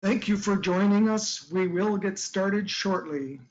Thank you for joining us. We will get started shortly.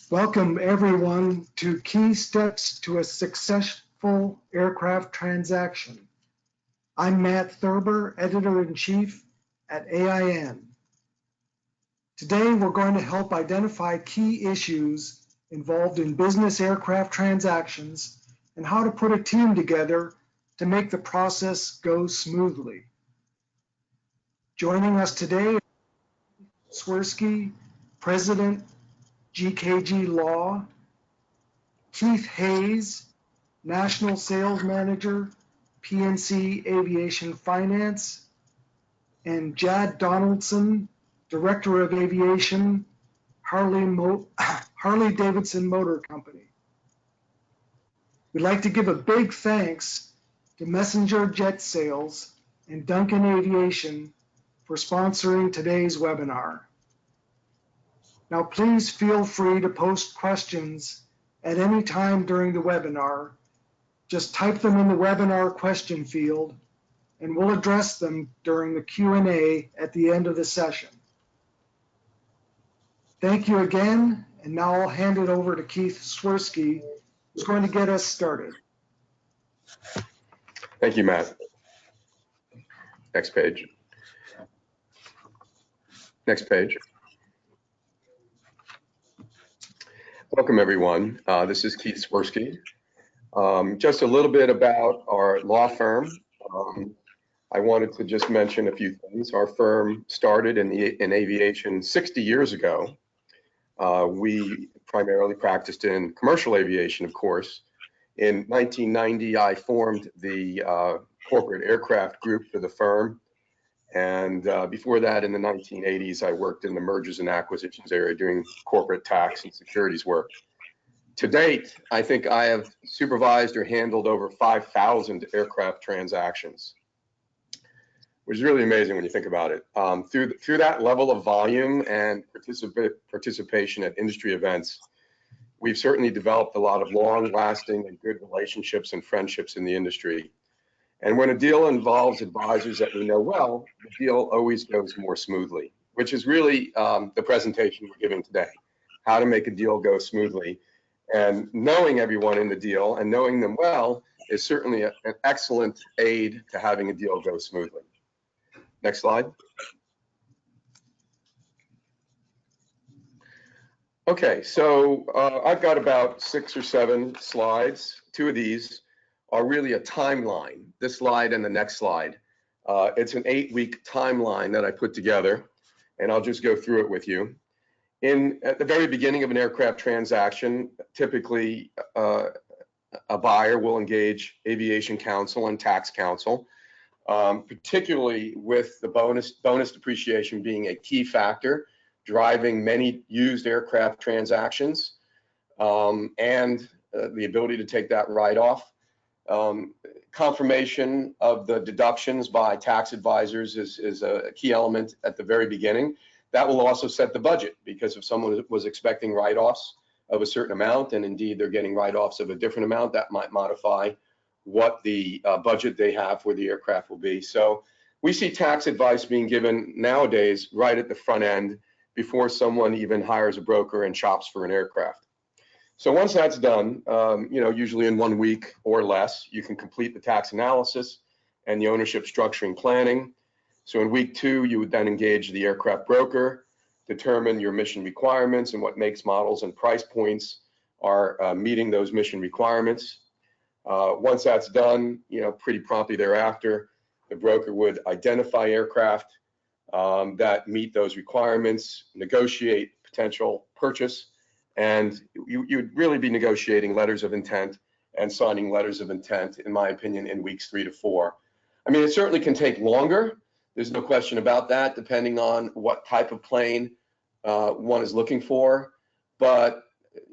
Welcome everyone to Key Steps to a Successful Aircraft Transaction. I'm Matt Thurber, Editor-in-Chief at AIN. Today we're going to help identify key issues involved in business aircraft transactions and how to put a team together to make the process go smoothly. Joining us today, Swirsky, President, GKG Law, Keith Hayes, National Sales Manager, PNC Aviation Finance, and Jad Donaldson, Director of Aviation, Harley Davidson Motor Company. We'd like to give a big thanks to Messenger Jet Sales and Duncan Aviation for sponsoring today's webinar. Now, please feel free to post questions at any time during the webinar. Just type them in the webinar question field, and we'll address them during the Q&A at the end of the session. Thank you again, and now I'll hand it over to Keith Swirsky, who's going to get us started. Thank you, Matt. Next page. Next page. Welcome, everyone. This is Keith Swirsky. Just a little bit about our law firm. I wanted to just mention a few things. Our firm started in aviation 60 years ago. We primarily practiced in commercial aviation, of course. In 1990, I formed the corporate aircraft group for the firm. And before that, in the 1980s, I worked in the mergers and acquisitions area doing corporate tax and securities work. To date, I think I have supervised or handled over 5,000 aircraft transactions, which is really amazing when you think about it. Through that level of volume and participation at industry events, we've certainly developed a lot of long-lasting and good relationships and friendships in the industry. And when a deal involves advisors that we know well, the deal always goes more smoothly, which is really the presentation we're giving today, how to make a deal go smoothly. And knowing everyone in the deal and knowing them well is certainly an excellent aid to having a deal go smoothly. Next slide. Okay, so I've got about 6 or 7 slides. 2 of these are really a timeline, this slide and the next slide. It's an 8-week timeline that I put together, and I'll just go through it with you. At the very beginning of an aircraft transaction, typically a buyer will engage aviation counsel and tax counsel, particularly with the bonus depreciation being a key factor driving many used aircraft transactions, and the ability to take that write-off. Confirmation of the deductions by tax advisors is a key element at the very beginning. That will also set the budget, because if someone was expecting write-offs of a certain amount, and indeed they're getting write-offs of a different amount, that might modify what the budget they have for the aircraft will be. So we see tax advice being given nowadays right at the front end before someone even hires a broker and shops for an aircraft. So once that's done, usually in 1 week or less, you can complete the tax analysis and the ownership structuring planning. So in week 2, you would then engage the aircraft broker, determine your mission requirements and what makes, models, and price points are meeting those mission requirements. Once that's done, pretty promptly thereafter, the broker would identify aircraft that meet those requirements, negotiate potential purchase, And you'd really be negotiating letters of intent and signing letters of intent, in my opinion, in weeks 3 to 4. I mean, it certainly can take longer. There's no question about that, depending on what type of plane one is looking for. But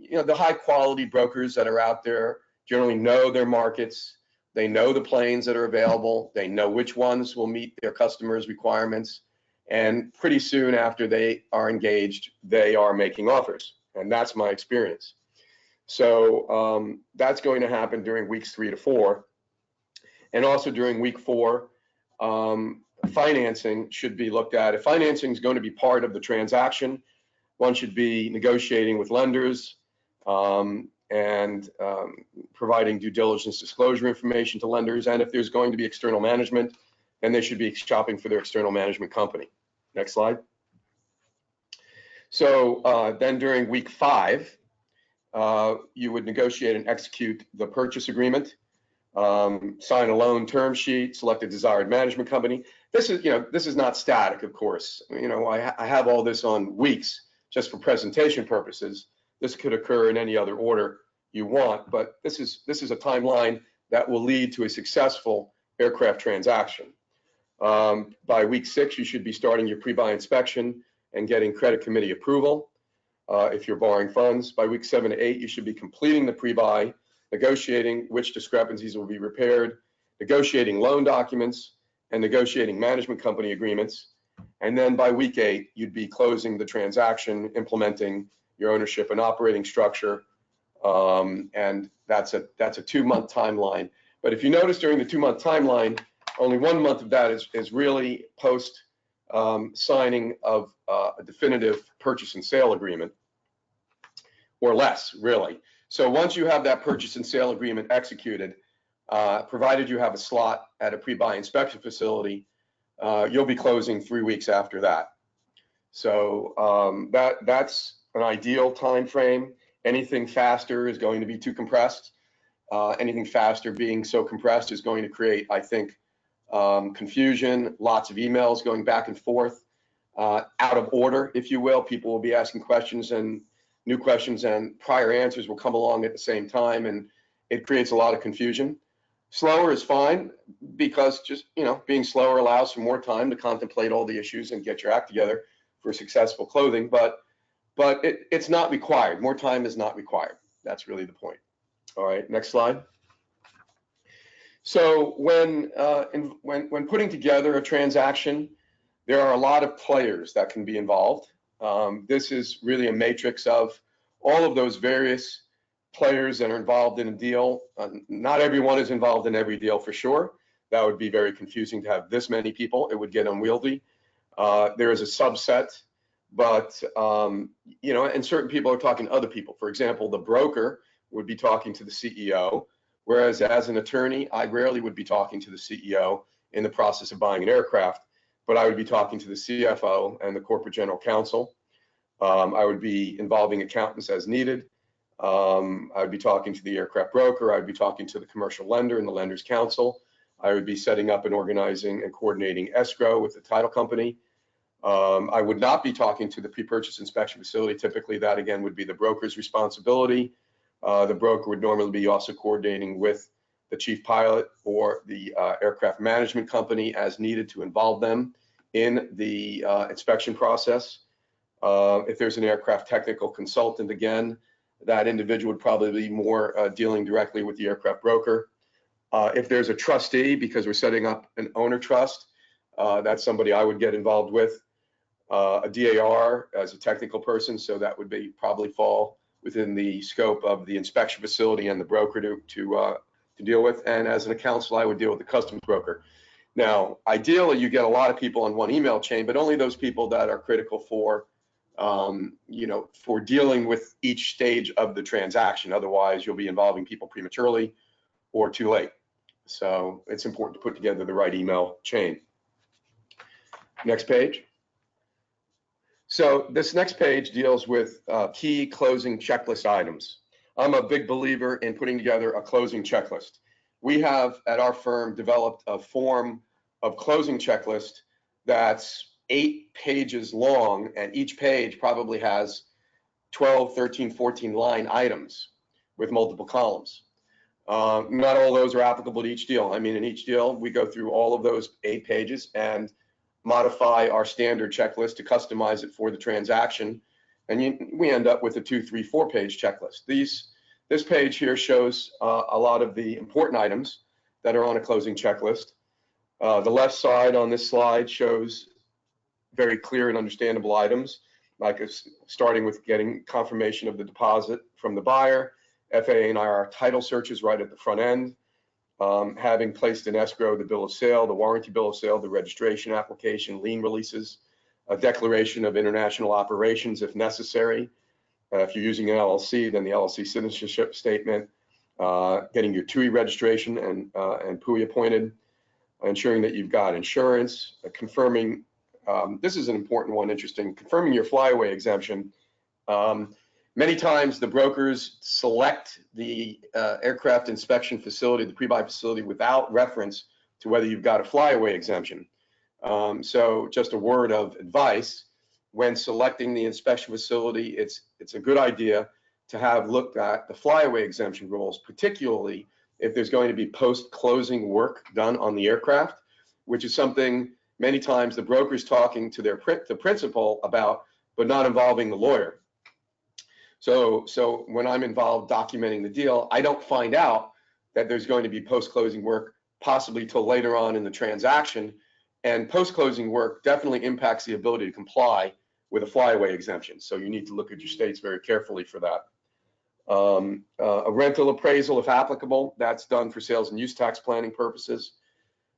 the high quality brokers that are out there generally know their markets. They know the planes that are available. They know which ones will meet their customers' requirements. And pretty soon after they are engaged, they are making offers. And that's my experience. So that's going to happen during weeks 3 to 4. And also during week 4, financing should be looked at. If financing is going to be part of the transaction, one should be negotiating with lenders and providing due diligence disclosure information to lenders. And if there's going to be external management, then they should be shopping for their external management company. Next slide. So then during week 5, you would negotiate and execute the purchase agreement, sign a loan term sheet, select a desired management company. This is not static, of course. I have all this on weeks just for presentation purposes. This could occur in any other order you want, but this is a timeline that will lead to a successful aircraft transaction. By week 6, you should be starting your pre-buy inspection and getting credit committee approval. If you're borrowing funds, by week 7 to 8, you should be completing the pre-buy, negotiating which discrepancies will be repaired, negotiating loan documents, and negotiating management company agreements. And then by week 8, you'd be closing the transaction, implementing your ownership and operating structure. And that's a 2-month timeline. But if you notice during the 2-month timeline, only 1 month of that is really post signing of a definitive purchase and sale agreement, or less, really. So once you have that purchase and sale agreement executed, provided you have a slot at a pre-buy inspection facility, you'll be closing 3 weeks after that. So that's an ideal time frame. Anything faster is going to be too compressed. Anything faster being so compressed is going to create, I think, confusion, lots of emails going back and forth, out of order, if you will. People will be asking questions and new questions, and prior answers will come along at the same time, and it creates a lot of confusion. Slower is fine, because just being slower allows for more time to contemplate all the issues and get your act together for successful closing. But it's not required. More time is not required. That's really the point. All right, next slide. So when putting together a transaction, there are a lot of players that can be involved. This is really a matrix of all of those various players that are involved in a deal. Not everyone is involved in every deal, for sure. That would be very confusing to have this many people. It would get unwieldy. There is a subset, but and certain people are talking to other people. For example, the broker would be talking to the CEO, whereas as an attorney, I rarely would be talking to the CEO in the process of buying an aircraft, but I would be talking to the CFO and the corporate general counsel. I would be involving accountants as needed. I would be talking to the aircraft broker. I would be talking to the commercial lender and the lender's counsel. I would be setting up and organizing and coordinating escrow with the title company. I would not be talking to the pre-purchase inspection facility. Typically, that again would be the broker's responsibility. The broker would normally be also coordinating with the chief pilot or the aircraft management company as needed to involve them in the inspection process. If there's an aircraft technical consultant, again, that individual would probably be more dealing directly with the aircraft broker. If there's a trustee, because we're setting up an owner trust, that's somebody I would get involved with. A DAR as a technical person, so that would be probably fall within the scope of the inspection facility and the broker to deal with. And as an counsel, I would deal with the customs broker. Now, ideally, you get a lot of people on one email chain, but only those people that are critical for for dealing with each stage of the transaction. Otherwise, you'll be involving people prematurely or too late. So it's important to put together the right email chain. Next page. So this next page deals with key closing checklist items. I'm a big believer in putting together a closing checklist. We have at our firm developed a form of closing checklist that's 8 pages long, and each page probably has 12, 13, 14 line items with multiple columns. Not all those are applicable to each deal. I mean, in each deal, we go through all of those 8 pages and modify our standard checklist to customize it for the transaction. And we end up with a 2, 3, 4 page checklist. This page here shows a lot of the important items that are on a closing checklist. The left side on this slide shows very clear and understandable items, like starting with getting confirmation of the deposit from the buyer, FAA and IR title searches right at the front end, having placed in escrow the bill of sale, the warranty bill of sale, the registration application, lien releases, a declaration of international operations if necessary. If you're using an LLC, then the LLC citizenship statement, getting your TUI registration and PUI appointed, ensuring that you've got insurance, confirming, this is an important one, interesting, confirming your flyaway exemption. Many times the brokers select the aircraft inspection facility, the pre-buy facility, without reference to whether you've got a flyaway exemption. So just a word of advice, when selecting the inspection facility, it's a good idea to have looked at the flyaway exemption rules, particularly if there's going to be post-closing work done on the aircraft, which is something many times the broker's talking to the principal about, but not involving the lawyer. So when I'm involved documenting the deal, I don't find out that there's going to be post-closing work possibly till later on in the transaction. And post-closing work definitely impacts the ability to comply with a flyaway exemption. So you need to look at your states very carefully for that. A rental appraisal, if applicable, that's done for sales and use tax planning purposes.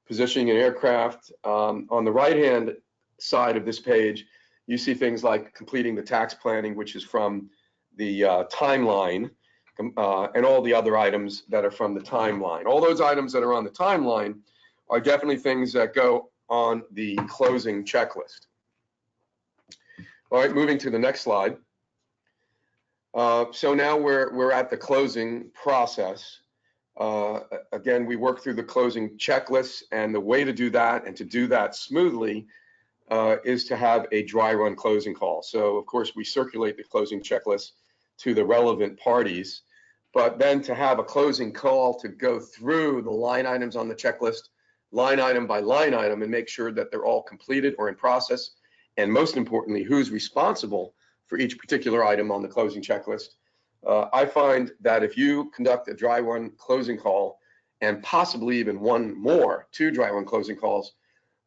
Positioning an aircraft. On the right-hand side of this page, you see things like completing the tax planning, which is from the timeline, and all the other items that are from the timeline. All those items that are on the timeline are definitely things that go on the closing checklist. All right, moving to the next slide. So now we're at the closing process. Again, we work through the closing checklists, and the way to do that and to do that smoothly is to have a dry run closing call. So of course we circulate the closing checklist to the relevant parties, but then to have a closing call to go through the line items on the checklist, line item by line item, and make sure that they're all completed or in process, and most importantly, who's responsible for each particular item on the closing checklist. I find that if you conduct a dry run closing call, and possibly even two dry run closing calls,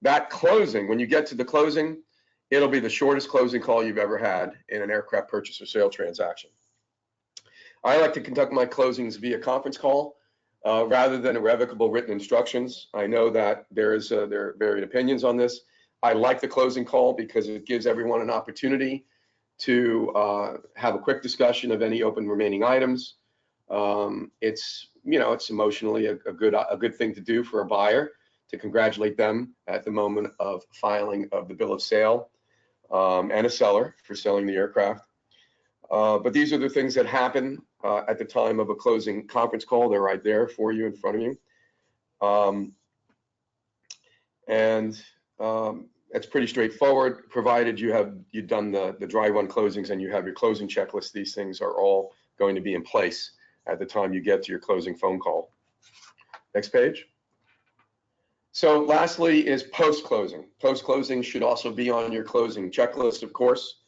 that closing, when you get to the closing, it'll be the shortest closing call you've ever had in an aircraft purchase or sale transaction. I like to conduct my closings via conference call rather than irrevocable written instructions. I know that there are varied opinions on this. I like the closing call because it gives everyone an opportunity to have a quick discussion of any open remaining items. It's emotionally a good thing to do for a buyer, to congratulate them at the moment of filing of the bill of sale, and a seller for selling the aircraft. But these are the things that happen at the time of a closing conference call. They're right there for you, in front of you. It's pretty straightforward, provided you've done the dry run closings and you have your closing checklist. These things are all going to be in place at the time you get to your closing phone call. Next page. So lastly is post-closing. Post-closing should also be on your closing checklist, of course.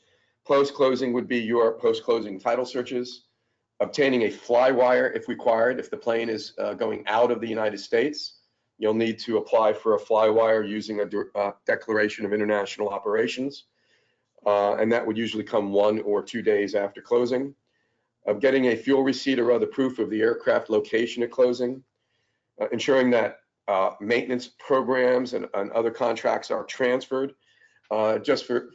Post-closing would be your post-closing title searches, obtaining a fly wire if required. If the plane is going out of the United States, you'll need to apply for a fly wire using a declaration of international operations, and that would usually come 1 or 2 days after closing. Getting a fuel receipt or other proof of the aircraft location at closing, ensuring that maintenance programs and other contracts are transferred. Just for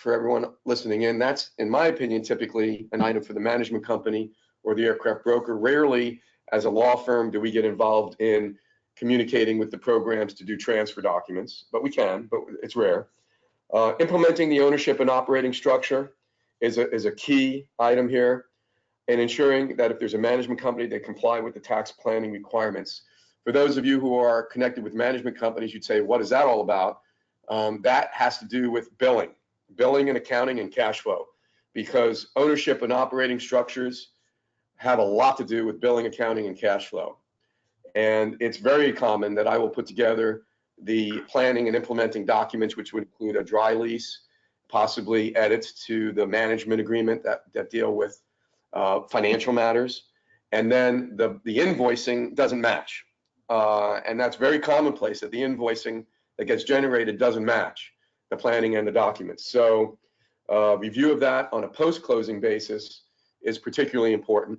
everyone listening in, that's, in my opinion, typically an item for the management company or the aircraft broker. Rarely, as a law firm, do we get involved in communicating with the programs to do transfer documents, but we can, but it's rare. Implementing the ownership and operating structure is a key item here, and ensuring that if there's a management company, they comply with the tax planning requirements. For those of you who are connected with management companies, you'd say, what is that all about? That has to do with billing and accounting and cash flow. because ownership and operating structures have a lot to do with billing, accounting, and cash flow. And it's very common that I will put together the planning and implementing documents, which would include a dry lease, possibly edits to the management agreement that deal with financial matters. And then the invoicing doesn't match. And that's very commonplace, that the invoicing that gets generated doesn't match the planning and the documents. So review of that on a post-closing basis is particularly important.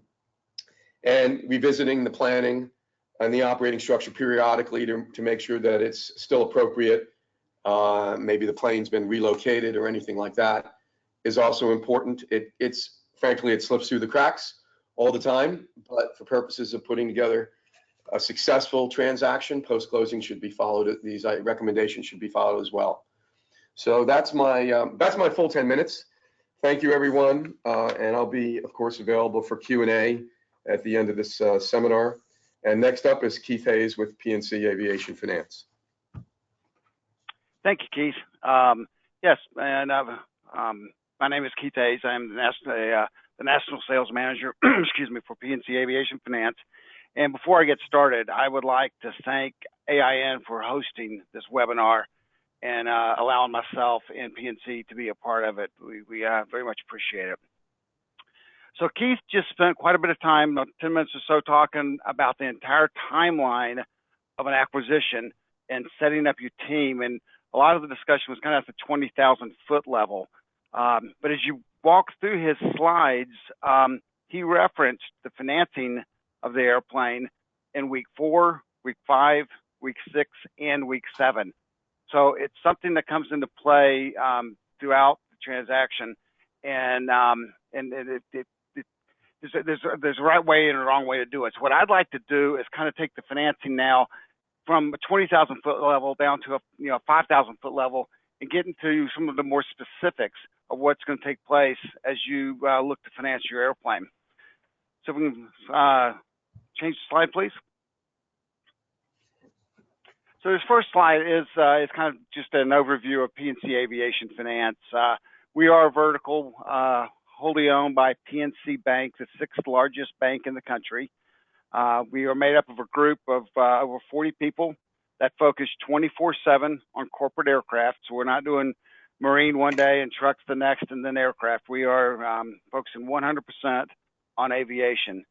And revisiting the planning and the operating structure periodically to make sure that it's still appropriate. Maybe the plane's been relocated or anything like that is also important. Frankly, it slips through the cracks all the time, but for purposes of putting together a successful transaction, post-closing should be followed. These recommendations should be followed as well. So that's my full 10 minutes. Thank you, everyone. And I'll be, of course, available for Q&A at the end of this seminar. And next up is Keith Hayes with PNC Aviation Finance. Thank you, Keith. Yes, and my name is Keith Hayes. I'm the National Sales Manager, excuse me, for PNC Aviation Finance. And before I get started, I would like to thank AIN for hosting this webinar and allowing myself and PNC to be a part of it. We very much appreciate it. So Keith just spent quite a bit of time, 10 minutes or so, talking about the entire timeline of an acquisition and setting up your team. And a lot of the discussion was kind of at the 20,000 foot level. But as you walk through his slides, he referenced the financing of the airplane in week 4, week 5, week 6, and week 7. So it's something that comes into play throughout the transaction, and there's a right way and a wrong way to do it. So what I'd like to do is kind of take the financing now from a 20,000 foot level down to a 5,000 foot level and get into some of the more specifics of what's going to take place as you look to finance your airplane. So we can change the slide, please. So this first slide is kind of just an overview of PNC Aviation Finance. We are a vertical, wholly owned by PNC Bank, the 6th largest bank in the country. We are made up of a group of over 40 people that focus 24/7 on corporate aircraft. So we're not doing marine one day and trucks the next and then aircraft. We are focusing 100% on aviation.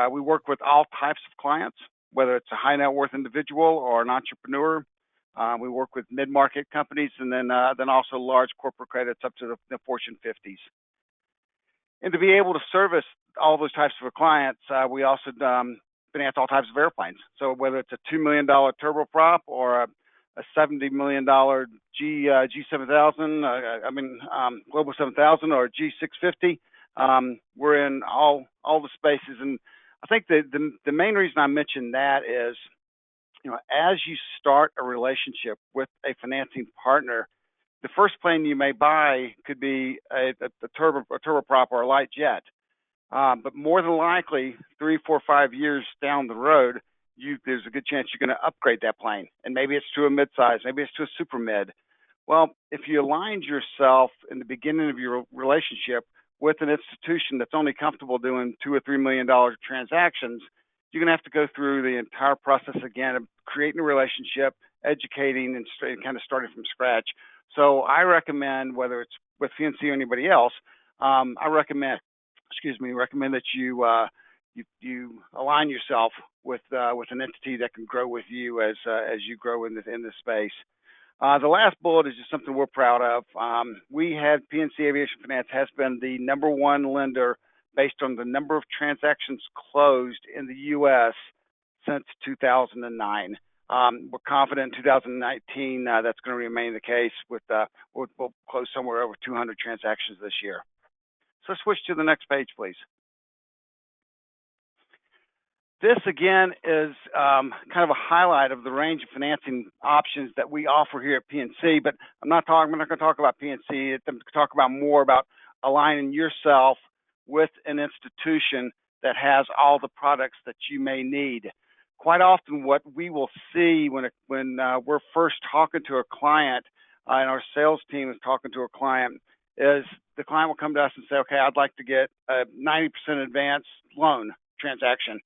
We work with all types of clients, whether it's a high net worth individual or an entrepreneur. We work with mid-market companies and then also large corporate credits up to the Fortune 50s. And to be able to service all those types of clients, we also finance all types of airplanes. So whether it's a $2 million turboprop or a $70 million G7000, Global 7000 or a G650, we're in all the spaces. And I think the main reason I mention that is, as you start a relationship with a financing partner, the first plane you may buy could be a turboprop or a light jet. But more than likely, 3, 4, 5 years down the road, there's a good chance you're going to upgrade that plane. And maybe it's to a midsize, maybe it's to a super mid. Well, if you aligned yourself in the beginning of your relationship with an institution that's only comfortable doing $2 or $3 million transactions, you're going to have to go through the entire process again of creating a relationship, educating, and kind of starting from scratch. So I recommend, whether it's with PNC or anybody else, I recommend that you align yourself with an entity that can grow with you as you grow in this space. The last bullet is just something we're proud of. PNC Aviation Finance has been the #1 lender based on the number of transactions closed in the U.S. since 2009. We're confident in 2019 that's going to remain the case. We'll close somewhere over 200 transactions this year. So switch to the next page, please. This again is kind of a highlight of the range of financing options that we offer here at PNC. But we're not going to talk about PNC. I'm going to talk more about aligning yourself with an institution that has all the products that you may need. Quite often what we will see when we're first talking to a client and our sales team is talking to a client is the client will come to us and say, okay, I'd like to get a 90% advance loan transaction.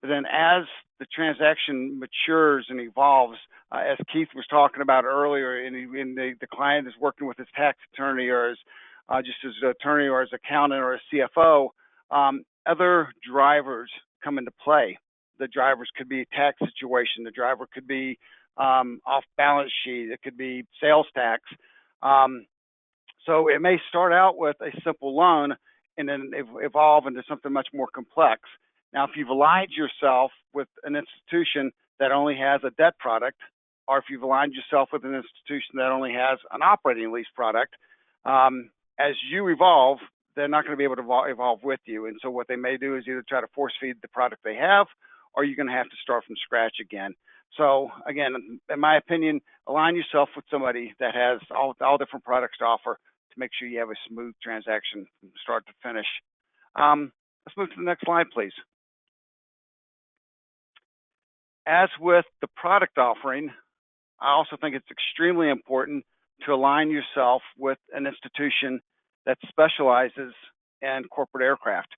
But then as the transaction matures and evolves, as Keith was talking about earlier, and the client is working with his tax attorney or just his attorney or his accountant or a CFO, other drivers come into play. The drivers could be a tax situation. The driver could be off balance sheet. It could be sales tax. So it may start out with a simple loan and then evolve into something much more complex. Now, if you've aligned yourself with an institution that only has a debt product, or if you've aligned yourself with an institution that only has an operating lease product, as you evolve, they're not going to be able to evolve with you. And so what they may do is either try to force feed the product they have, or you're going to have to start from scratch again. So again, in my opinion, align yourself with somebody that has all different products to offer to make sure you have a smooth transaction from start to finish. Let's move to the next slide, please. As with the product offering, I also think it's extremely important to align yourself with an institution that specializes in corporate aircraft.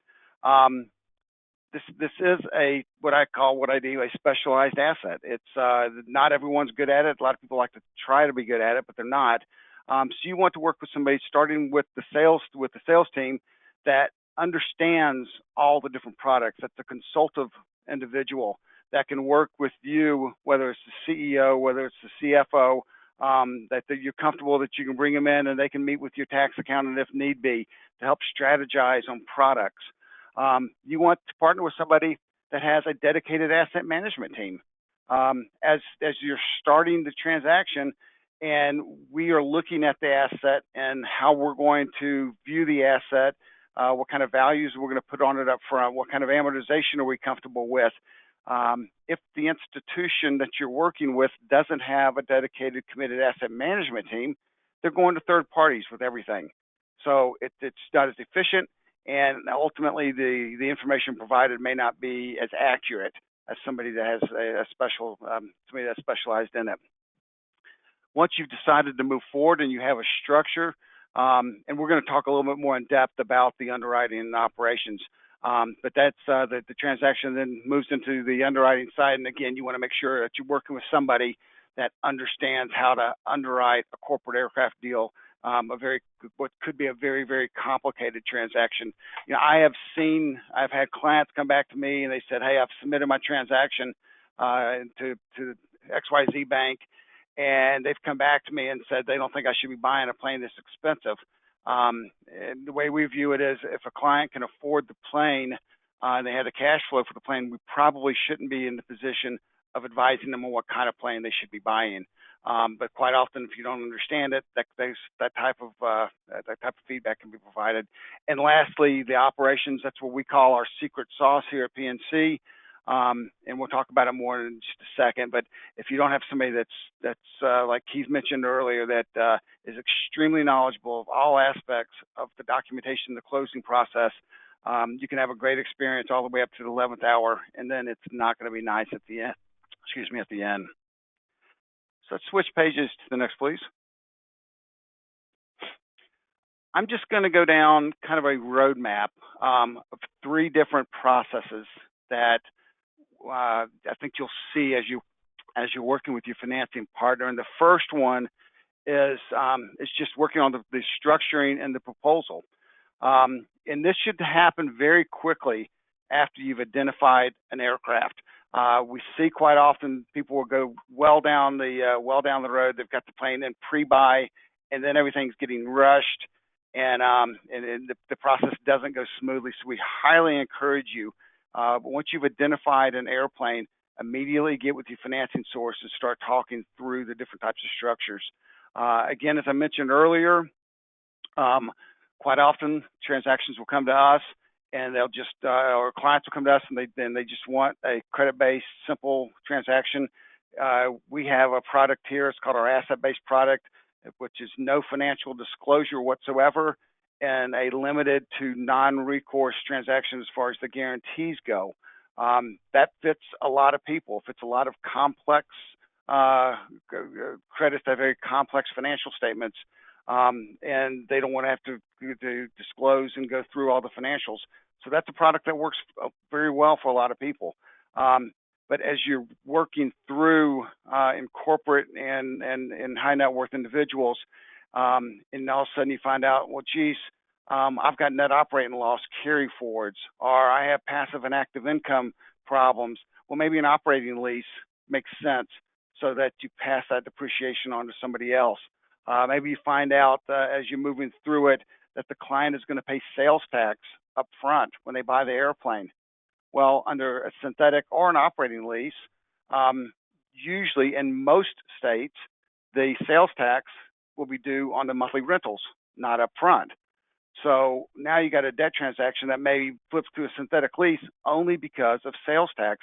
This is what I do a specialized asset. It's not everyone's good at it. A lot of people like to try to be good at it, but they're not. So you want to work with somebody starting with the sales team that understands all the different products. That's a consultative individual that can work with you, whether it's the CEO, whether it's the CFO, that you're comfortable that you can bring them in and they can meet with your tax accountant if need be to help strategize on products. You want to partner with somebody that has a dedicated asset management team. As you're starting the transaction and we are looking at the asset and how we're going to view the asset, what kind of values we're going to put on it up front, what kind of amortization are we comfortable with. If the institution that you're working with doesn't have a dedicated, committed asset management team, they're going to third parties with everything. So it's not as efficient, and ultimately the information provided may not be as accurate as somebody that has somebody that's specialized in it. Once you've decided to move forward and you have a structure, and we're going to talk a little bit more in depth about the underwriting and operations. But that's the transaction then moves into the underwriting side. And again, you want to make sure that you're working with somebody that understands how to underwrite a corporate aircraft deal, what could be a very, very complicated transaction. You know, I've had clients come back to me and they said, hey, I've submitted my transaction to XYZ Bank, and they've come back to me and said they don't think I should be buying a plane this expensive. And the way we view it is if a client can afford the plane and they have the cash flow for the plane, we probably shouldn't be in the position of advising them on what kind of plane they should be buying. But quite often, if you don't understand it, that type of feedback can be provided. And lastly, the operations, that's what we call our secret sauce here at PNC. And we'll talk about it more in just a second. But if you don't have somebody that's like Keith mentioned earlier, that is extremely knowledgeable of all aspects of the documentation, the closing process, you can have a great experience all the way up to the 11th hour, and then it's not going to be nice at the end. At the end. So let's switch pages to the next, please. I'm just going to go down kind of a roadmap of 3 different processes that I think you'll see as you're working with your financing partner. And the first one is just working on the structuring and the proposal. And this should happen very quickly after you've identified an aircraft. We see quite often people will go well down the road. They've got the plane in pre-buy, and then everything's getting rushed, and the process doesn't go smoothly. So we highly encourage you. But once you've identified an airplane, immediately get with your financing source and start talking through the different types of structures. Again, as I mentioned earlier, quite often transactions will come to us and they'll just, or clients will come to us and they just want a credit-based, simple transaction. We have a product here. It's called our asset-based product, which is no financial disclosure whatsoever, and a limited to non-recourse transaction as far as the guarantees go. That fits a lot of people. Fits a lot of complex credits that have very complex financial statements. and they don't want to have to disclose and go through all the financials. So that's a product that works very well for a lot of people. But as you're working through in corporate and high net worth individuals, and all of a sudden you find out, well, geez, I've got net operating loss carry forwards, or I have passive and active income problems. Well, maybe an operating lease makes sense so that you pass that depreciation on to somebody else. Maybe you find out as you're moving through it that the client is going to pay sales tax up front when they buy the airplane. Well, under a synthetic or an operating lease, usually in most states, the sales tax will be due on the monthly rentals, not up front. So now you got a debt transaction that maybe flips to a synthetic lease only because of sales tax.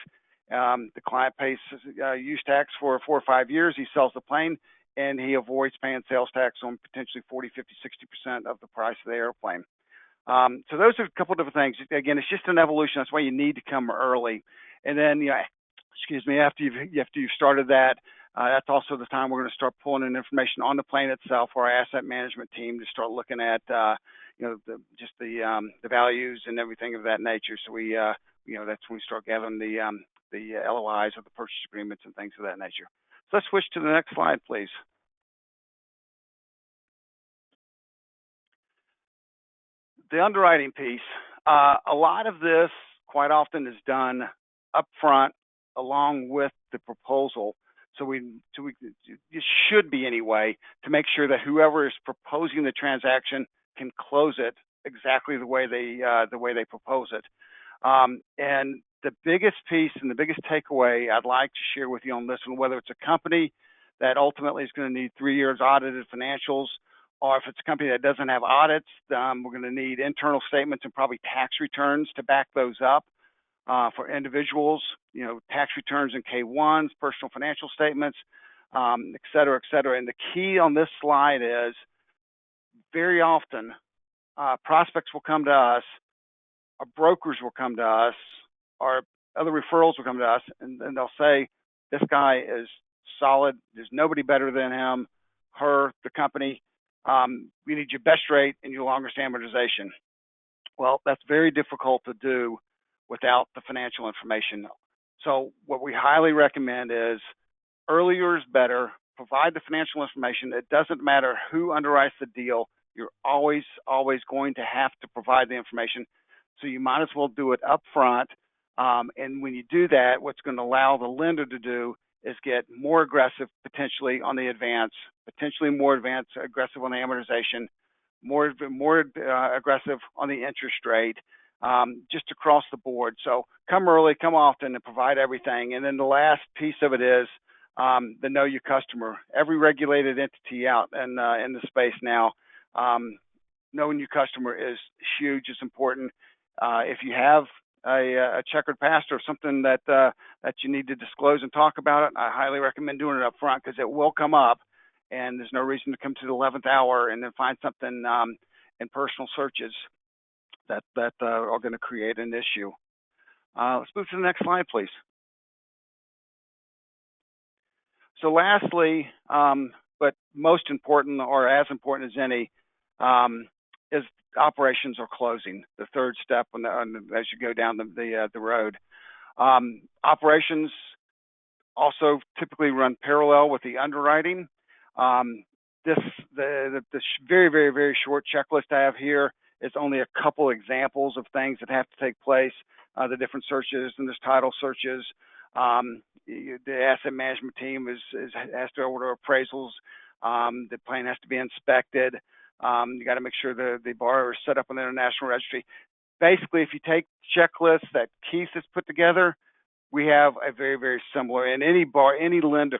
The client pays use tax for 4 or 5 years. He sells the plane and he avoids paying sales tax on potentially 40, 50, 60% of the price of the airplane. So those are a couple of different things. Again, it's just an evolution. That's why you need to come early. And then, after you've started that, that's also the time we're going to start pulling in information on the plane itself for our asset management team to start looking at, the values and everything of that nature. So that's when we start gathering the LOIs or the purchase agreements and things of that nature. So let's switch to the next slide, please. The underwriting piece, a lot of this quite often is done up front along with the proposal. So it should be anyway, to make sure that whoever is proposing the transaction can close it exactly the way they propose it. And the biggest piece and the biggest takeaway I'd like to share with you on this one, whether it's a company that ultimately is going to need 3 years audited financials, or if it's a company that doesn't have audits, we're going to need internal statements and probably tax returns to back those up. For individuals, tax returns and K-1s, personal financial statements, et cetera, et cetera. And the key on this slide is very often prospects will come to us, our brokers will come to us, our other referrals will come to us, and they'll say, this guy is solid. There's nobody better than him, her, the company. We need your best rate and your longest amortization. Well, that's very difficult to do without the financial information. So what we highly recommend is earlier is better. Provide the financial information. It doesn't matter who underwrites the deal. You're always going to have to provide the information. So you might as well do it up front. And when you do that, what's going to allow the lender to do is get more aggressive potentially on the advance, potentially more aggressive on the amortization, more aggressive on the interest rate, just across the board. So come early, come often, and provide everything. And then the last piece of it is the know your customer. Every regulated entity out in the space now, knowing your customer is huge. It's important. If you have a checkered past or something that you need to disclose and talk about it, I highly recommend doing it up front because it will come up, and there's no reason to come to the 11th hour and then find something in personal searches that are going to create an issue. Let's move to the next slide, please. So lastly, but most important, or as important as any, is operations or closing, the third step as you go down the road. Operations also typically run parallel with the underwriting. This very, very, very short checklist I have here is only a couple examples of things that have to take place. The different searches and there's title searches. The asset management team has to order appraisals. The plane has to be inspected. You got to make sure the borrower is set up on the international registry. Basically, if you take checklists that Keith has put together, we have a very, very similar, and any lender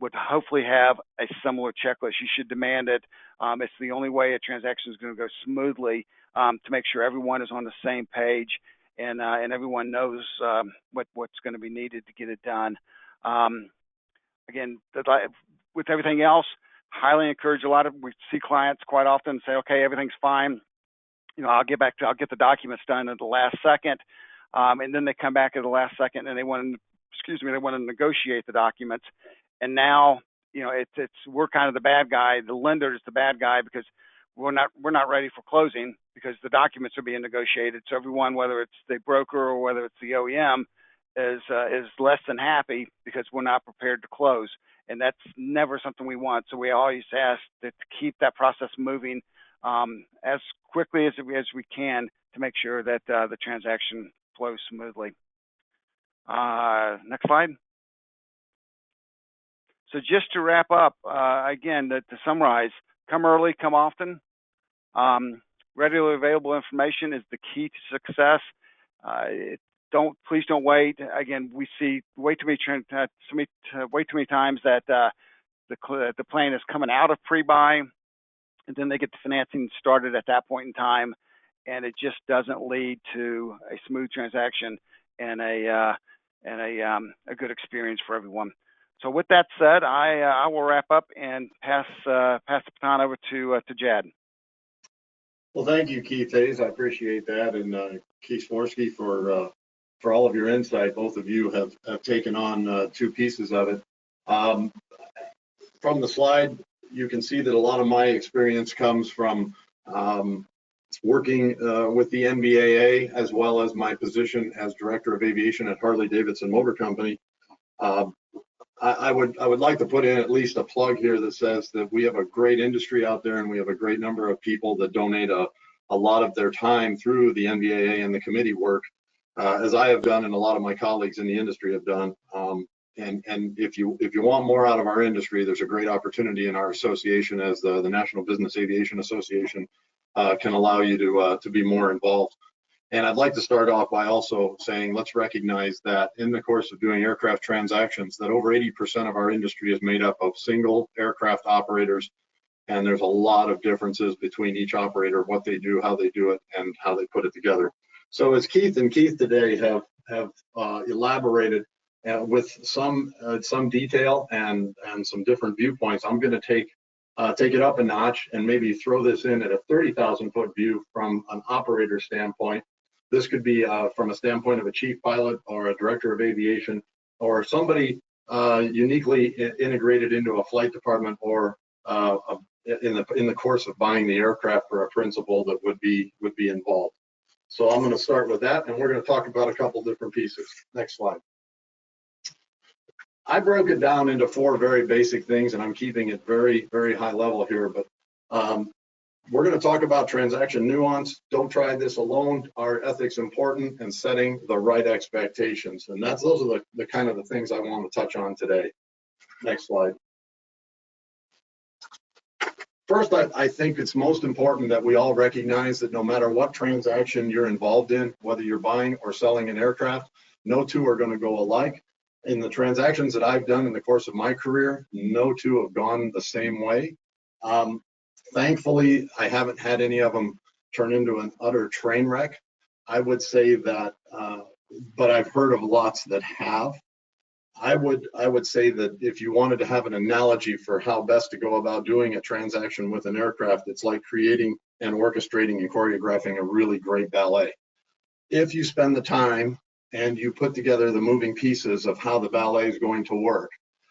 would hopefully have a similar checklist. You should demand it. It's the only way a transaction is going to go smoothly to make sure everyone is on the same page and everyone knows what's going to be needed to get it done. Again, with everything else, highly encourage we see clients quite often say, okay, everything's fine. I'll get the documents done at the last second. And then they come back at the last second and they want to negotiate the documents. And now we're kind of the bad guy. The lender is the bad guy because we're not ready for closing because the documents are being negotiated. So everyone, whether it's the broker or whether it's the OEM, is less than happy because we're not prepared to close, and that's never something we want. So we always ask to keep that process moving as quickly as we can to make sure that the transaction flows smoothly. Next slide. So just to wrap up, again, to summarize, come early, come often. Readily available information is the key to success. Please don't wait. Again, we see way too many times that the plane is coming out of pre-buy, and then they get the financing started at that point in time, and it just doesn't lead to a smooth transaction and a good experience for everyone. So with that said, I will wrap up and pass the baton over to Jad. Well, thank you, Keith Hayes. I appreciate that, and Keith Smorsky for all of your insight. Both of you have taken on two pieces of it. From the slide, you can see that a lot of my experience comes from working with the NBAA, as well as my position as Director of Aviation at Harley-Davidson Motor Company. I would like to put in at least a plug here that says that we have a great industry out there, and we have a great number of people that donate a lot of their time through the NBAA and the committee work, as I have done and a lot of my colleagues in the industry have done. And if you want more out of our industry, there's a great opportunity in our association, as the National Business Aviation Association can allow you to be more involved. And I'd like to start off by also saying, let's recognize that in the course of doing aircraft transactions, that over 80% of our industry is made up of single aircraft operators. And there's a lot of differences between each operator, what they do, how they do it, and how they put it together. So as Keith today have elaborated with some detail and some different viewpoints, I'm going to take it up a notch and maybe throw this in at a 30,000 foot view from an operator standpoint. This could be from a standpoint of a chief pilot or a director of aviation or somebody uniquely integrated into a flight department or in the course of buying the aircraft for a principal that would be involved. So I'm going to start with that, and we're going to talk about a couple different pieces. Next slide. I broke it down into four very basic things, and I'm keeping it very, very high level here, but we're going to talk about transaction nuance. Don't try this alone. Are ethics important? And setting the right expectations. And those are the kind of the things I want to touch on today. Next slide. First, I think it's most important that we all recognize that no matter what transaction you're involved in, whether you're buying or selling an aircraft, no two are going to go alike. In the transactions that I've done in the course of my career, no two have gone the same way. Thankfully, I haven't had any of them turn into an utter train wreck. I would say that, but I've heard of lots that have. I would say that if you wanted to have an analogy for how best to go about doing a transaction with an aircraft, it's like creating and orchestrating and choreographing a really great ballet. If you spend the time and you put together the moving pieces of how the ballet is going to work,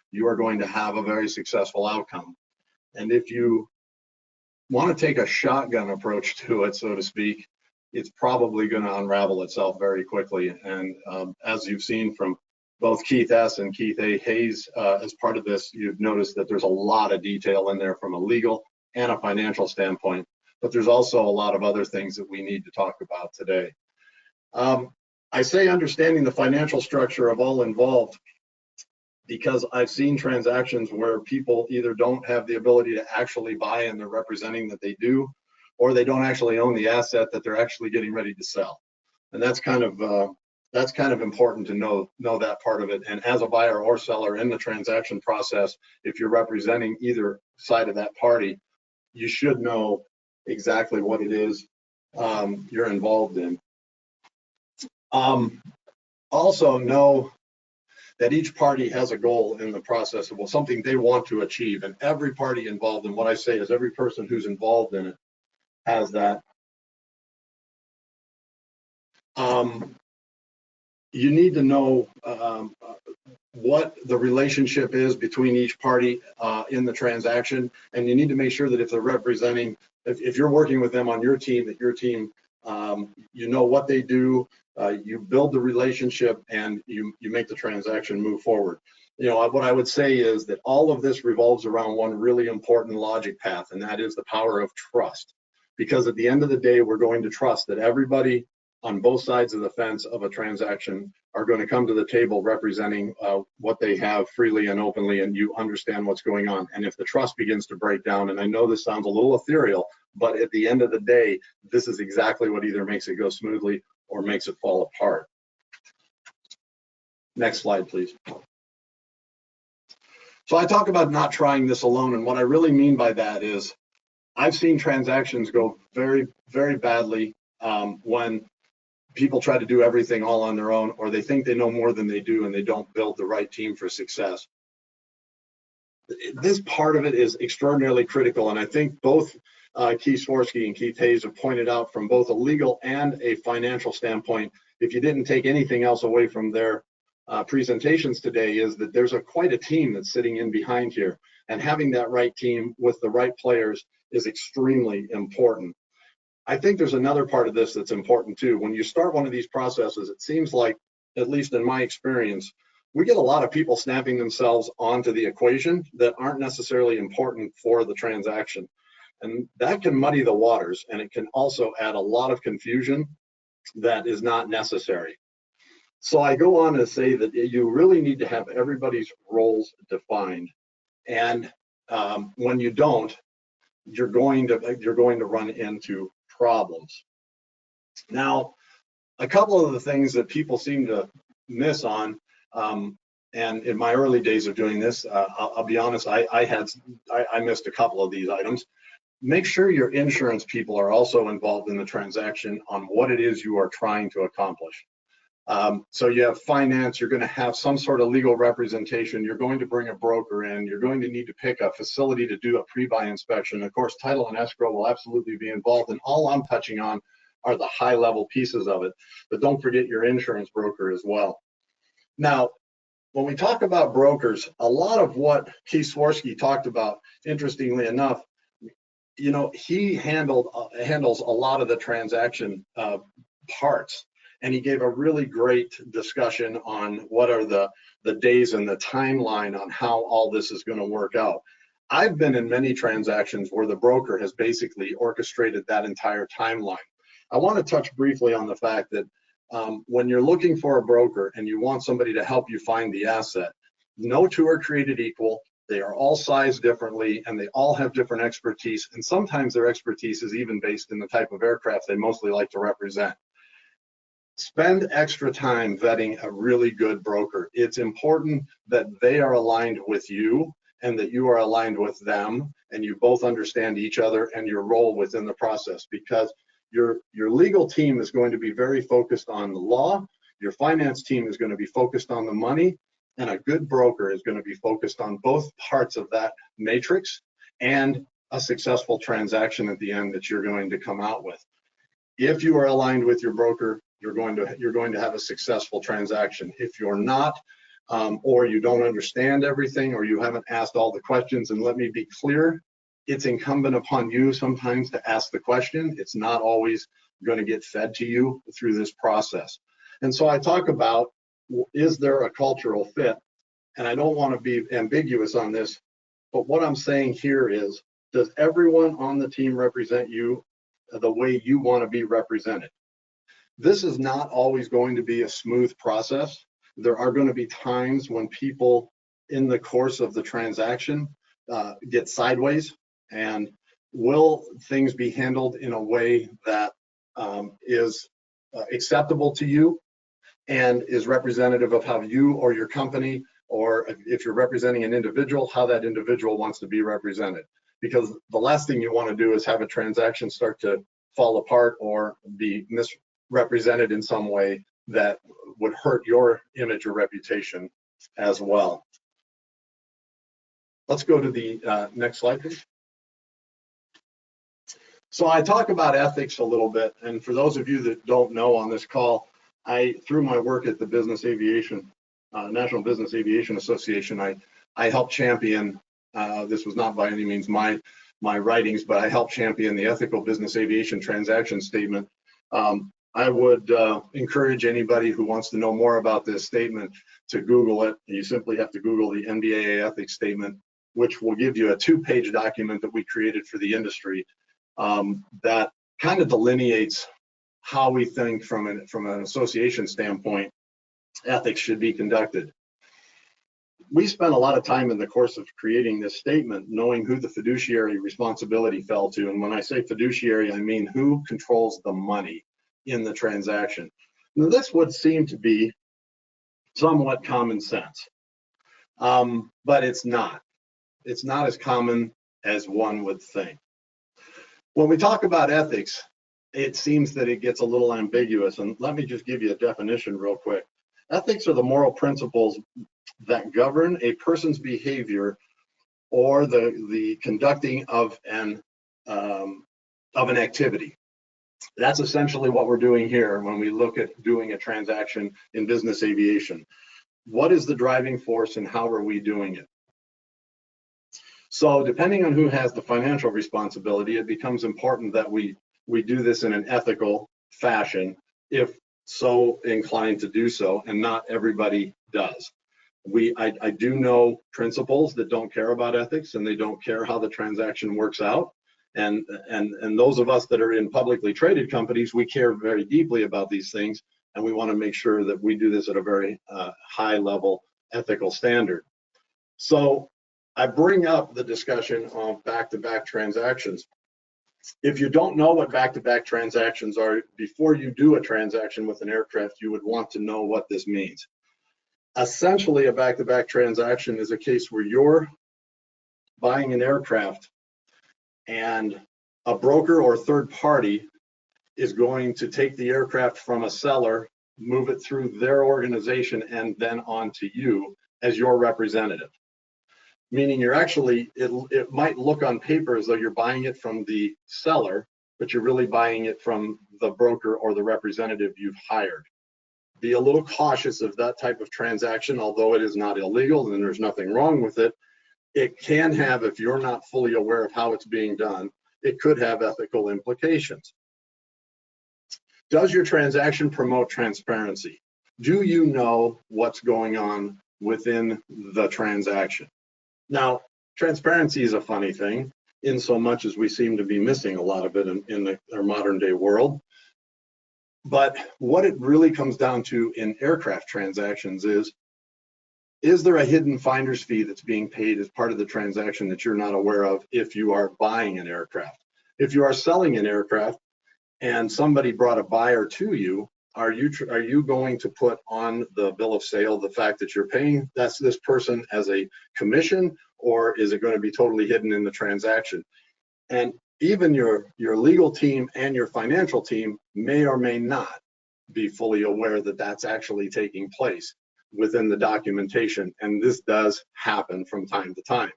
you are going to have a very successful outcome. And if you want to take a shotgun approach to it, so to speak, it's probably going to unravel itself very quickly. And as you've seen from both Keith S. and Keith A. Hayes, as part of this, you've noticed that there's a lot of detail in there from a legal and a financial standpoint, but there's also a lot of other things that we need to talk about today. I say understanding the financial structure of all involved because I've seen transactions where people either don't have the ability to actually buy and they're representing that they do, or they don't actually own the asset that they're actually getting ready to sell. And that's kind of important to know that part of it. And as a buyer or seller in the transaction process, if you're representing either side of that party, you should know exactly what it is you're involved in. Also know that each party has a goal in the process of something they want to achieve, and every party involved, and what I say is every person who's involved in it has that. You need to know what the relationship is between each party in the transaction. And you need to make sure that if they're representing, if you're working with them on your team, that your team, you know what they do, you build the relationship, and you make the transaction move forward. You know, what I would say is that all of this revolves around one really important logic path, and that is the power of trust. Because at the end of the day, we're going to trust that everybody on both sides of the fence of a transaction are going to come to the table representing what they have freely and openly, and you understand what's going on. And if the trust begins to break down, and I know this sounds a little ethereal, but at the end of the day, this is exactly what either makes it go smoothly or makes it fall apart. Next slide, please. So I talk about not trying this alone, and what I really mean by that is I've seen transactions go very, very badly when people try to do everything all on their own, or they think they know more than they do and they don't build the right team for success. This part of it is extraordinarily critical, and I think both Keith Swirsky and Keith Hayes have pointed out from both a legal and a financial standpoint, if you didn't take anything else away from their presentations today, is that there's quite a team that's sitting in behind here, and having that right team with the right players is extremely important. I think there's another part of this that's important too. When you start one of these processes, it seems like, at least in my experience, we get a lot of people snapping themselves onto the equation that aren't necessarily important for the transaction. And that can muddy the waters, and it can also add a lot of confusion that is not necessary. So I go on to say that you really need to have everybody's roles defined. And when you don't, you're going to run into problems. Now, a couple of the things that people seem to miss on, and in my early days of doing this, I'll be honest, I missed a couple of these items. Make sure your insurance people are also involved in the transaction on what it is you are trying to accomplish. So you have finance, you're going to have some sort of legal representation, you're going to bring a broker in, you're going to need to pick a facility to do a pre-buy inspection. Of course, title and escrow will absolutely be involved, and all I'm touching on are the high level pieces of it, but don't forget your insurance broker as well. Now, when we talk about brokers, a lot of what Keith Swirsky talked about, interestingly enough, you know, he handles a lot of the transaction parts. And he gave a really great discussion on what are the days and the timeline on how all this is going to work out. I've been in many transactions where the broker has basically orchestrated that entire timeline. I want to touch briefly on the fact that when you're looking for a broker and you want somebody to help you find the asset, no two are created equal. They are all sized differently, and they all have different expertise. And sometimes their expertise is even based in the type of aircraft they mostly like to represent. Spend extra time vetting a really good broker. It's important that they are aligned with you and that you are aligned with them, and you both understand each other and your role within the process, because your legal team is going to be very focused on the law, your finance team is going to be focused on the money, and a good broker is going to be focused on both parts of that matrix and a successful transaction at the end that you're going to come out with. If you are aligned with your broker, you're going to have a successful transaction. If you're not, or you don't understand everything, or you haven't asked all the questions, and let me be clear, it's incumbent upon you sometimes to ask the question. It's not always going to get fed to you through this process. And so I talk about, is there a cultural fit? And I don't want to be ambiguous on this, but what I'm saying here is, does everyone on the team represent you the way you want to be represented? This is not always going to be a smooth process. There are going to be times when people in the course of the transaction get sideways, and will things be handled in a way that is acceptable to you and is representative of how you or your company, or if you're representing an individual, how that individual wants to be represented? Because the last thing you want to do is have a transaction start to fall apart or be misrepresented in some way that would hurt your image or reputation as well. Let's go to the next slide, please. So I talk about ethics a little bit, and for those of you that don't know on this call, through my work at the Business Aviation, National Business Aviation Association, I helped champion, this was not by any means my writings, but I helped champion the ethical business aviation transaction statement. I would encourage anybody who wants to know more about this statement to Google it. You simply have to Google the NBAA ethics statement, which will give you a 2-page document that we created for the industry that kind of delineates how we think from an association standpoint ethics should be conducted. We spent a lot of time in the course of creating this statement knowing who the fiduciary responsibility fell to. And when I say fiduciary, I mean who controls the money in the transaction. Now, this would seem to be somewhat common sense, but it's not. It's not as common as one would think. When we talk about ethics, it seems that it gets a little ambiguous. And let me just give you a definition real quick. Ethics are the moral principles that govern a person's behavior or the conducting of an activity. That's essentially what we're doing here when we look at doing a transaction in business aviation. What is the driving force and how are we doing it? So depending on who has the financial responsibility, it becomes important that we do this in an ethical fashion, if so inclined to do so, and not everybody does. I do know principals that don't care about ethics and they don't care how the transaction works out. And those of us that are in publicly traded companies, we care very deeply about these things, and we want to make sure that we do this at a very high level ethical standard. So I bring up the discussion of back-to-back transactions. If you don't know what back-to-back transactions are, before you do a transaction with an aircraft, you would want to know what this means. Essentially, a back-to-back transaction is a case where you're buying an aircraft and a broker or third party is going to take the aircraft from a seller, move it through their organization, and then on to you as your representative. Meaning you're actually, it might look on paper as though you're buying it from the seller, but you're really buying it from the broker or the representative you've hired. Be a little cautious of that type of transaction, although it is not illegal and there's nothing wrong with it. It can have, if you're not fully aware of how it's being done, it could have ethical implications. Does your transaction promote transparency? Do you know what's going on within the transaction? Now, transparency is a funny thing, in so much as we seem to be missing a lot of it in our modern day world. But what it really comes down to in aircraft transactions is there a hidden finder's fee that's being paid as part of the transaction that you're not aware of if you are buying an aircraft? If you are selling an aircraft and somebody brought a buyer to you, are you going to put on the bill of sale the fact that you're paying this person as a commission, or is it going to be totally hidden in the transaction? And even your legal team and your financial team may or may not be fully aware that that's actually taking place within the documentation, and this does happen from time to time.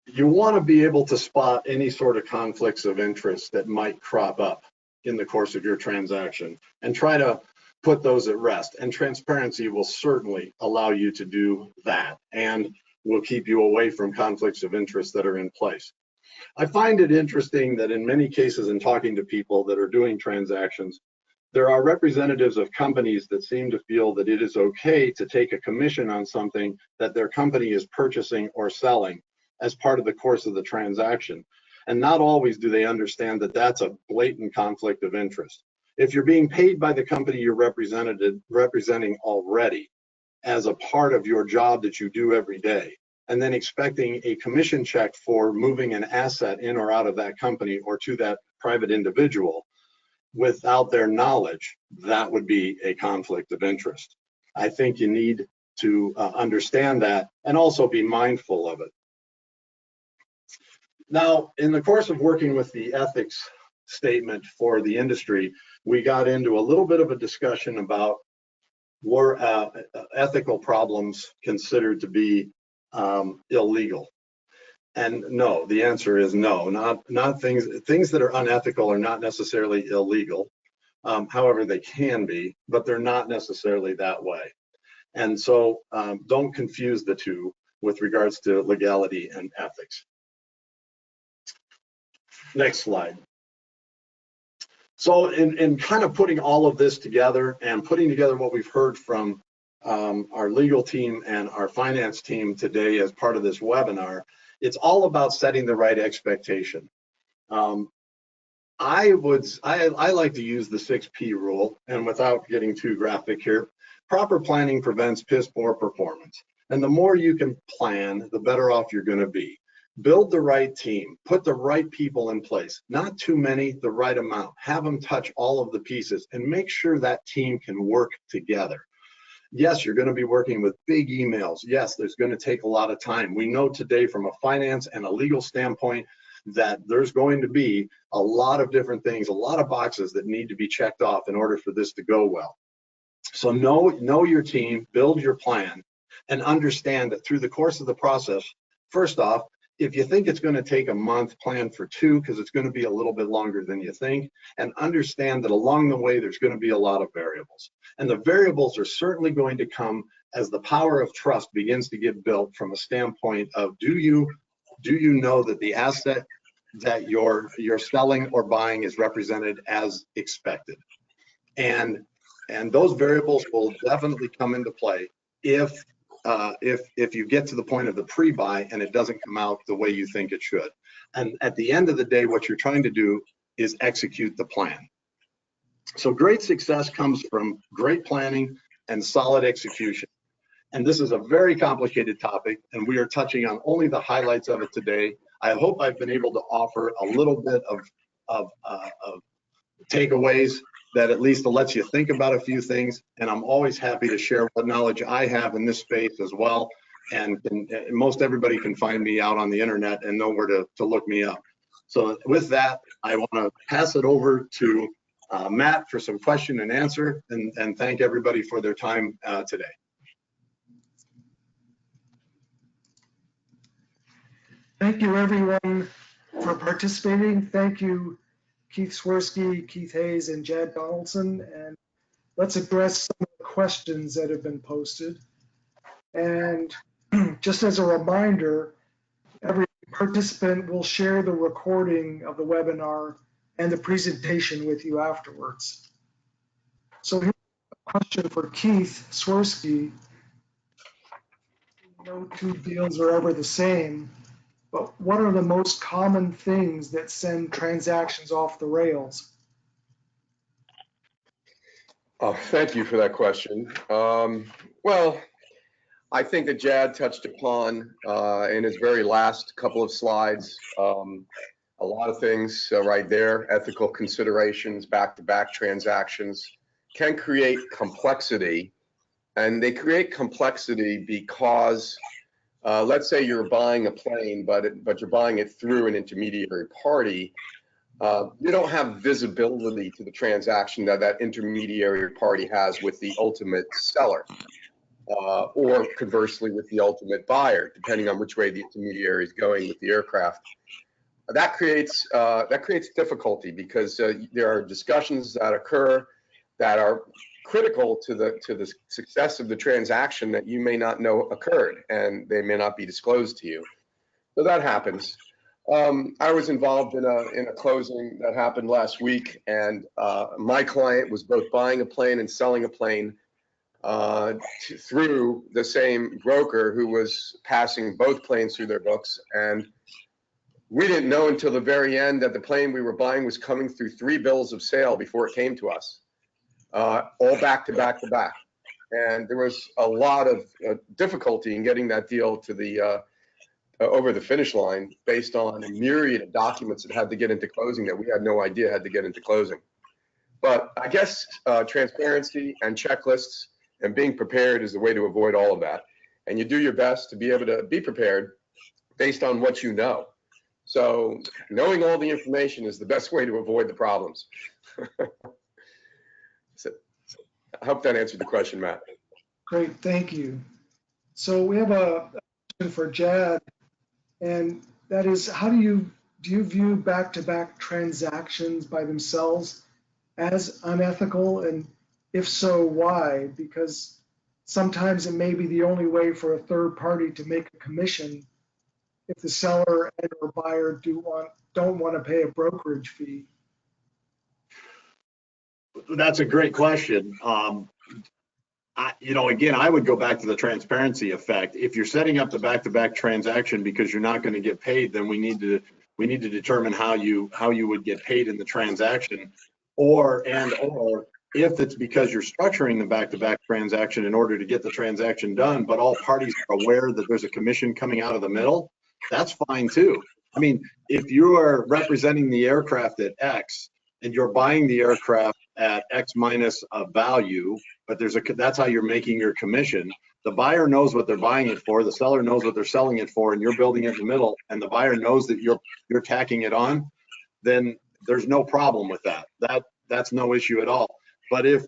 You want to be able to spot any sort of conflicts of interest that might crop up in the course of your transaction and try to put those at rest. And transparency will certainly allow you to do that and will keep you away from conflicts of interest that are in place. I find it interesting that in many cases, in talking to people that are doing transactions, there are representatives of companies that seem to feel that it is okay to take a commission on something that their company is purchasing or selling as part of the course of the transaction. And not always do they understand that that's a blatant conflict of interest. If you're being paid by the company you're representing already as a part of your job that you do every day, and then expecting a commission check for moving an asset in or out of that company or to that private individual without their knowledge, that would be a conflict of interest. I think you need to understand that and also be mindful of it. Now, in the course of working with the ethics statement for the industry, we got into a little bit of a discussion about were ethical problems considered to be illegal. And no, the answer is no. Not things that are unethical are not necessarily illegal. However, they can be, but they're not necessarily that way. And so don't confuse the two with regards to legality and ethics. Next slide. So in kind of putting all of this together and putting together what we've heard from our legal team and our finance team today as part of this webinar, it's all about setting the right expectation. I like to use the 6P rule, and without getting too graphic here, proper planning prevents piss poor performance. And the more you can plan, the better off you're going to be. Build the right team, put the right people in place, not too many, the right amount. Have them touch all of the pieces and make sure that team can work together. Yes, you're going to be working with big emails. Yes, there's going to take a lot of time. We know today from a finance and a legal standpoint that there's going to be a lot of different things, a lot of boxes that need to be checked off in order for this to go well. So know your team, build your plan, and understand that through the course of the process, first off, if you think it's going to take a month, plan for 2, because it's going to be a little bit longer than you think, and understand that along the way, there's going to be a lot of variables. And the variables are certainly going to come as the power of trust begins to get built from a standpoint of do you know that the asset that you're selling or buying is represented as expected? And those variables will definitely come into play if you get to the point of the pre-buy and it doesn't come out the way you think it should. And at the end of the day, what you're trying to do is execute the plan. So great success comes from great planning and solid execution. And this is a very complicated topic, and we are touching on only the highlights of it today. I hope I've been able to offer a little bit of takeaways that at least lets you think about a few things. And I'm always happy to share what knowledge I have in this space as well. And most everybody can find me out on the internet and know where to look me up. So with that, I want to pass it over to Matt for some question and answer, and thank everybody for their time today. Thank you, everyone, for participating. Thank you, Keith Swirsky, Keith Hayes, and Jad Donaldson. And let's address some of the questions that have been posted. And just as a reminder, every participant will share the recording of the webinar and the presentation with you afterwards. So here's a question for Keith Swirsky. No two deals are ever the same, but what are the most common things that send transactions off the rails? Oh, thank you for that question. Well, I think that Jad touched upon in his very last couple of slides a lot of things right there. Ethical considerations, back-to-back transactions can create complexity, and they create complexity because let's say you're buying a plane, but you're buying it through an intermediary party. You don't have visibility to the transaction that intermediary party has with the ultimate seller, or conversely with the ultimate buyer, depending on which way the intermediary is going with the aircraft. That creates difficulty because there are discussions that occur that are critical to the success of the transaction that you may not know occurred, and they may not be disclosed to you. So that happens. I was involved in a closing that happened last week, and my client was both buying a plane and selling a plane through the same broker who was passing both planes through their books. And we didn't know until the very end that the plane we were buying was coming through 3 bills of sale before it came to us, all back to back to back. And there was a lot of difficulty in getting that deal to the over the finish line based on a myriad of documents that had to get into closing that we had no idea had to get into closing. But I guess transparency and checklists and being prepared is the way to avoid all of that. And you do your best to be able to be prepared based on what you know. So knowing all the information is the best way to avoid the problems. So I hope that answered the question, Matt. Great, thank you. So we have a question for Jad, and that is, how do you view back-to-back transactions by themselves as unethical? And if so, why? Because sometimes it may be the only way for a third party to make a commission if the seller and or buyer don't want to pay a brokerage fee. That's a great question. Again, I would go back to the transparency effect. If you're setting up the back-to-back transaction because you're not going to get paid, then we need to determine how you would get paid in the transaction, or if it's because you're structuring the back-to-back transaction in order to get the transaction done, but all parties are aware that there's a commission coming out of the middle, that's fine too. I mean, if you are representing the aircraft at X and you're buying the aircraft at X minus a value, but that's how you're making your commission. The buyer knows what they're buying it for, the seller knows what they're selling it for, and you're building it in the middle, and the buyer knows that you're tacking it on, then there's no problem with that. That's no issue at all. But if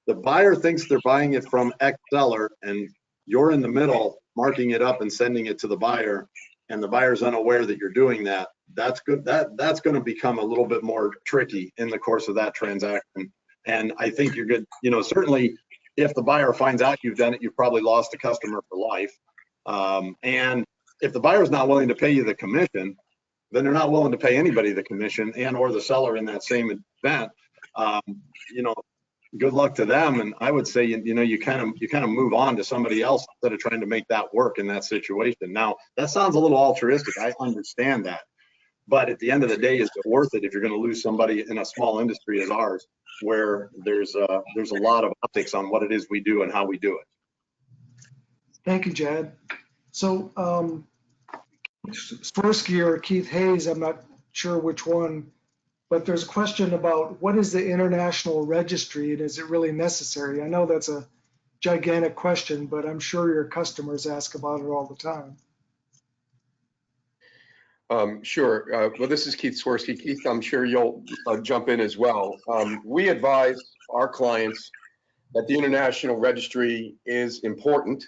the buyer thinks they're buying it from X seller and you're in the middle marking it up and sending it to the buyer, and the buyer's unaware that you're doing that, that's good. That's going to become a little bit more tricky in the course of that transaction. And I think you're good. Certainly if the buyer finds out you've done it, you've probably lost a customer for life. And if the buyer's not willing to pay you the commission, then they're not willing to pay anybody the commission and or the seller in that same event. Um, Good luck to them. And I would say, you kind of move on to somebody else instead of trying to make that work in that situation. Now, that sounds a little altruistic. I understand that. But at the end of the day, is it worth it if you're going to lose somebody in a small industry as ours, where there's a lot of optics on what it is we do and how we do it? Thank you, Jad. So Swirsky or Keith Hayes, I'm not sure which one, but there's a question about what is the international registry and is it really necessary? I know that's a gigantic question, but I'm sure your customers ask about it all the time. Sure. Well, this is Keith Swirsky. Keith, I'm sure you'll jump in as well. We advise our clients that the international registry is important.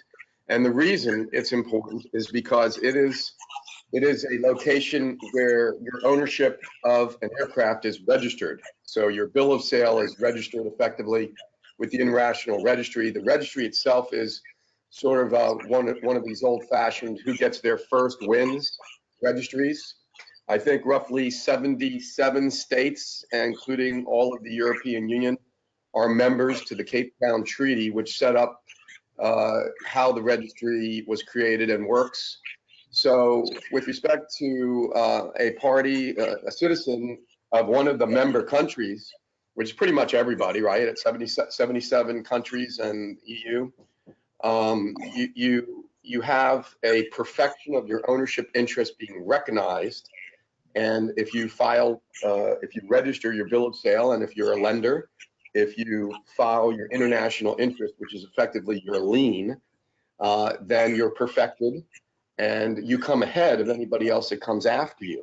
And the reason it's important is because it is a location where your ownership of an aircraft is registered. So your bill of sale is registered effectively with the international registry. The registry itself is sort of one of these old-fashioned who gets there first wins registries. I think roughly 77 states, including all of the European Union, are members to the Cape Town Treaty, which set up how the registry was created and works. So with respect to a party, a citizen of one of the member countries, which is pretty much everybody, right, at 77 countries and EU, you have a perfection of your ownership interest being recognized. And if you register your bill of sale, and if you're a lender, if you file your international interest, which is effectively your lien, then you're perfected and you come ahead of anybody else that comes after you.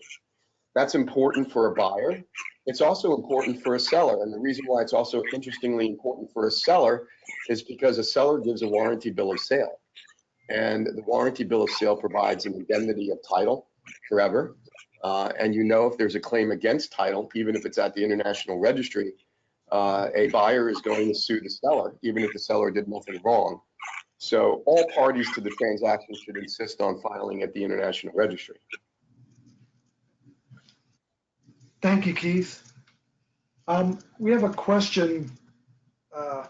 That's important for a buyer. It's also important for a seller. And the reason why it's also interestingly important for a seller is because a seller gives a warranty bill of sale. And the warranty bill of sale provides an indemnity of title forever. And if there's a claim against title, even if it's at the international registry, a buyer is going to sue the seller, even if the seller did nothing wrong. So all parties to the transaction should insist on filing at the international registry. Thank you, Keith. We have a question. How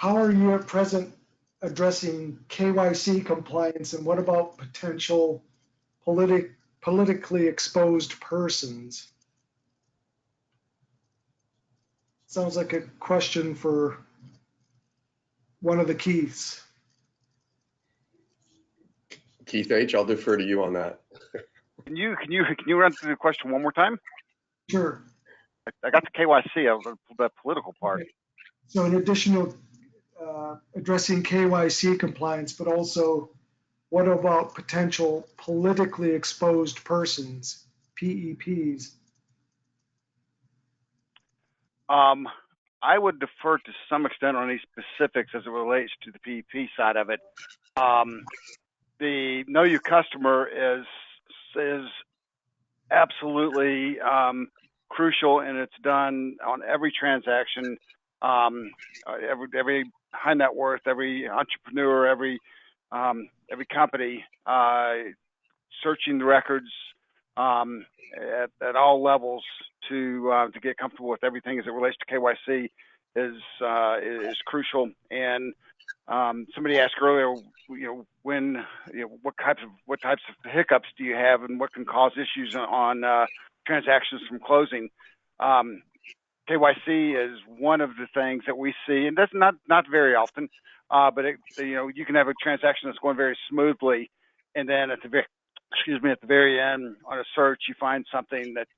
are you at present addressing KYC compliance, and what about potential politically exposed persons? Sounds like a question for one of the Keiths. Keith H., I'll defer to you on that. Can you run through the question one more time? Sure. I got the KYC, the political part. Okay. So in addition to addressing KYC compliance, but also what about potential politically exposed persons, PEPs? I would defer to some extent on these specifics as it relates to the PEP side of it. The know your customer is absolutely crucial, and it's done on every transaction. Every high net worth, every entrepreneur, every company, searching the records at all levels to get comfortable with everything as it relates to KYC is crucial. And somebody asked earlier, when, what types of hiccups do you have, and what can cause issues on transactions from closing? KYC is one of the things that we see, and that's not very often, but you can have a transaction that's going very smoothly, and then at the very end on a search, you find something that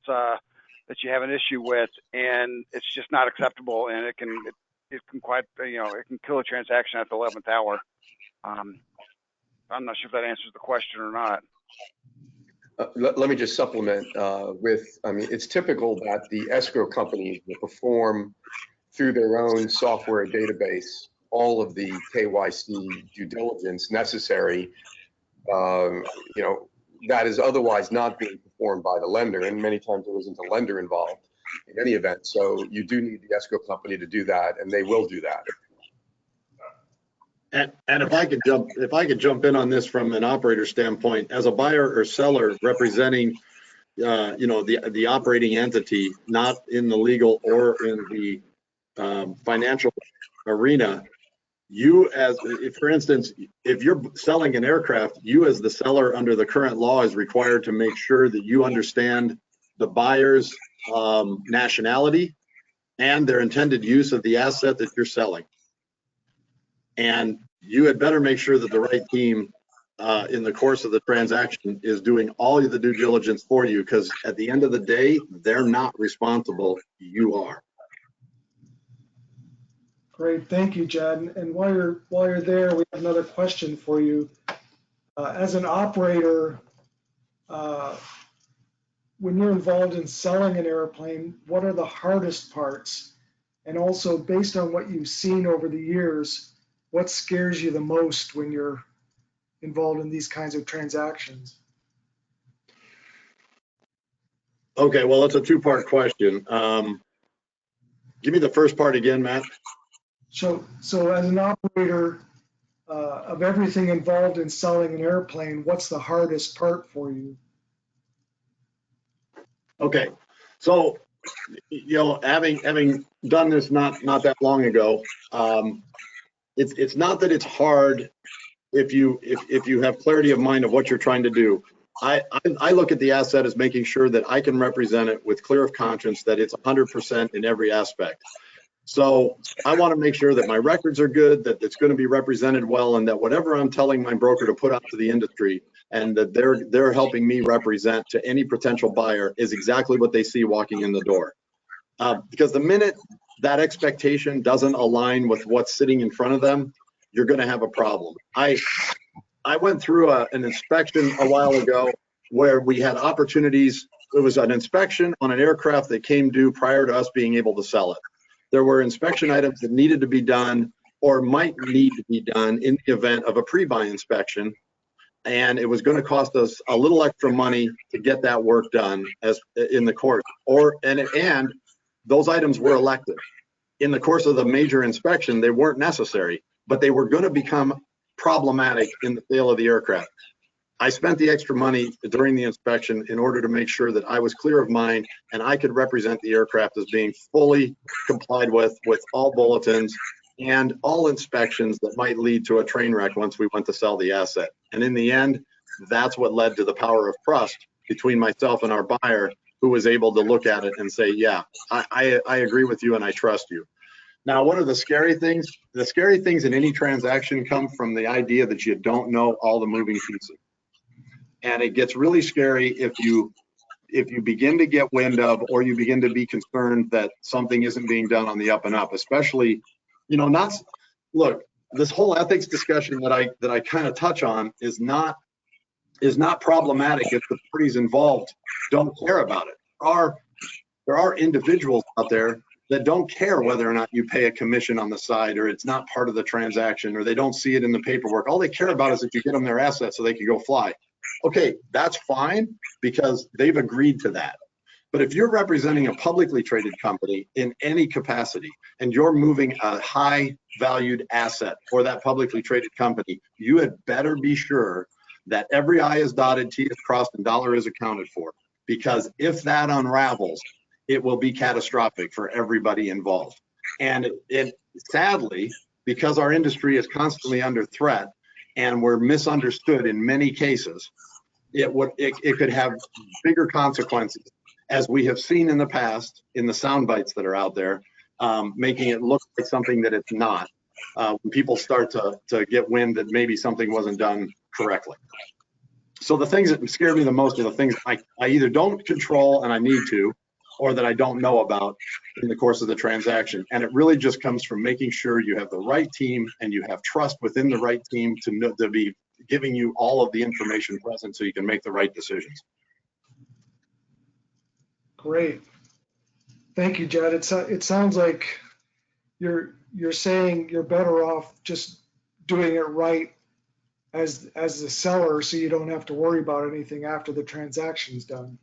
you have an issue with, and it's just not acceptable, and it can kill a transaction at the 11th hour. I'm not sure if that answers the question or not. Let me just supplement it's typical that the escrow companies will perform through their own software database all of the KYC due diligence necessary, that is otherwise not being performed by the lender, and many times there isn't a lender involved in any event. So you do need the escrow company to do that, and they will do that. And if I could jump in on this from an operator standpoint, as a buyer or seller representing, the operating entity, not in the legal or in the financial arena, for instance, if you're selling an aircraft, you as the seller under the current law is required to make sure that you understand the buyer's nationality and their intended use of the asset that you're selling. And you had better make sure that the right team in the course of the transaction is doing all of the due diligence for you, because at the end of the day, they're not responsible, you are. Great, thank you, Jed. And while you're there, we have another question for you. As an operator, when you're involved in selling an airplane, what are the hardest parts? And also, based on what you've seen over the years, what scares you the most when you're involved in these kinds of transactions? Okay, well, it's a two-part question. Give me the first part again, Matt. So as an operator of everything involved in selling an airplane, what's the hardest part for you? Okay, so having done this not that long ago, it's not that it's hard if you have clarity of mind of what you're trying to do. I look at the asset as making sure that I can represent it with clear of conscience, that it's 100% in every aspect. So I want to make sure that my records are good, that it's going to be represented well, and that whatever I'm telling my broker to put out to the industry and that they're helping me represent to any potential buyer is exactly what they see walking in the door. Because the minute that expectation doesn't align with what's sitting in front of them, you're going to have a problem. I went through an inspection a while ago where we had opportunities. It was an inspection on an aircraft that came due prior to us being able to sell it. There were inspection items that needed to be done or might need to be done in the event of a pre-buy inspection. And it was going to cost us a little extra money to get that work done as in the course. And those items were elective. In the course of the major inspection, they weren't necessary, but they were going to become problematic in the sale of the aircraft. I spent the extra money during the inspection in order to make sure that I was clear of mind and I could represent the aircraft as being fully complied with all bulletins and all inspections that might lead to a train wreck once we went to sell the asset. And in the end, that's what led to the power of trust between myself and our buyer, who was able to look at it and say, yeah, I agree with you and I trust you. Now, what are the scary things? The scary things in any transaction come from the idea that you don't know all the moving pieces. And it gets really scary if you begin to get wind of, or you begin to be concerned that something isn't being done on the up and up, especially, look, this whole ethics discussion that I kind of touch on is not problematic if the parties involved don't care about it. There are individuals out there that don't care whether or not you pay a commission on the side, or it's not part of the transaction, or they don't see it in the paperwork. All they care about is that you get them their assets so they can go fly. Okay, that's fine because they've agreed to that. But if you're representing a publicly traded company in any capacity and you're moving a high valued asset for that publicly traded company, you had better be sure that every I is dotted, T is crossed, and dollar is accounted for. Because if that unravels, it will be catastrophic for everybody involved. And it sadly, because our industry is constantly under threat and we're misunderstood in many cases, it could have bigger consequences, as we have seen in the past in the sound bites that are out there, making it look like something that it's not, when people start to get wind that maybe something wasn't done correctly. So the things that scare me the most are the things I either don't control and I need to, or that I don't know about in the course of the transaction. And it really just comes from making sure you have the right team and you have trust within the right team to be giving you all of the information present so you can make the right decisions. Great. Thank you, Jed. It sounds like you're saying you're better off just doing it right as the seller, so you don't have to worry about anything after the transaction's done.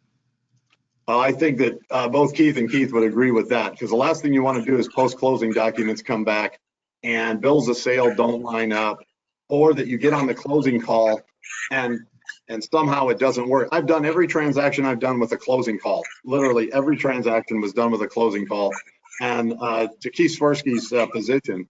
I think that both Keith and Keith would agree with that, because the last thing you want to do is post-closing documents come back and bills of sale don't line up, or that you get on the closing call and somehow it doesn't work. I've done every transaction I've done with a closing call. Literally every transaction was done with a closing call. And to Keith Swirsky's position,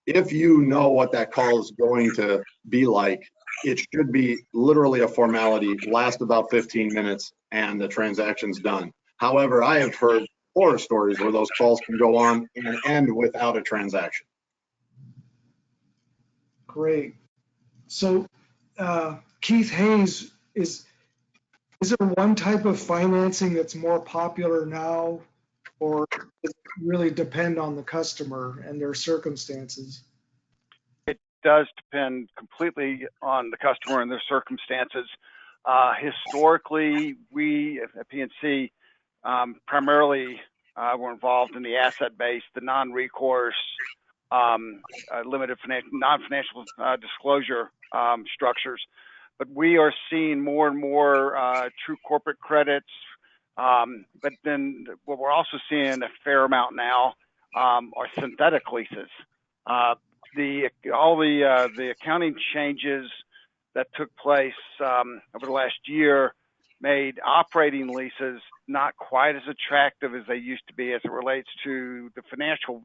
if you know what that call is going to be like, it should be literally a formality, last about 15 minutes, and the transaction's done. However, I have heard horror stories where those calls can go on and end without a transaction. Great. So, Keith Hayes, is there one type of financing that's more popular now, or does it really depend on the customer and their circumstances? It does depend completely on the customer and their circumstances. Historically, we at PNC primarily were involved in the asset base, the non-recourse, limited non-financial disclosure structures. But we are seeing more and more true corporate credits. But then what we're also seeing a fair amount now are synthetic leases. All the accounting changes that took place over the last year made operating leases not quite as attractive as they used to be as it relates to the financial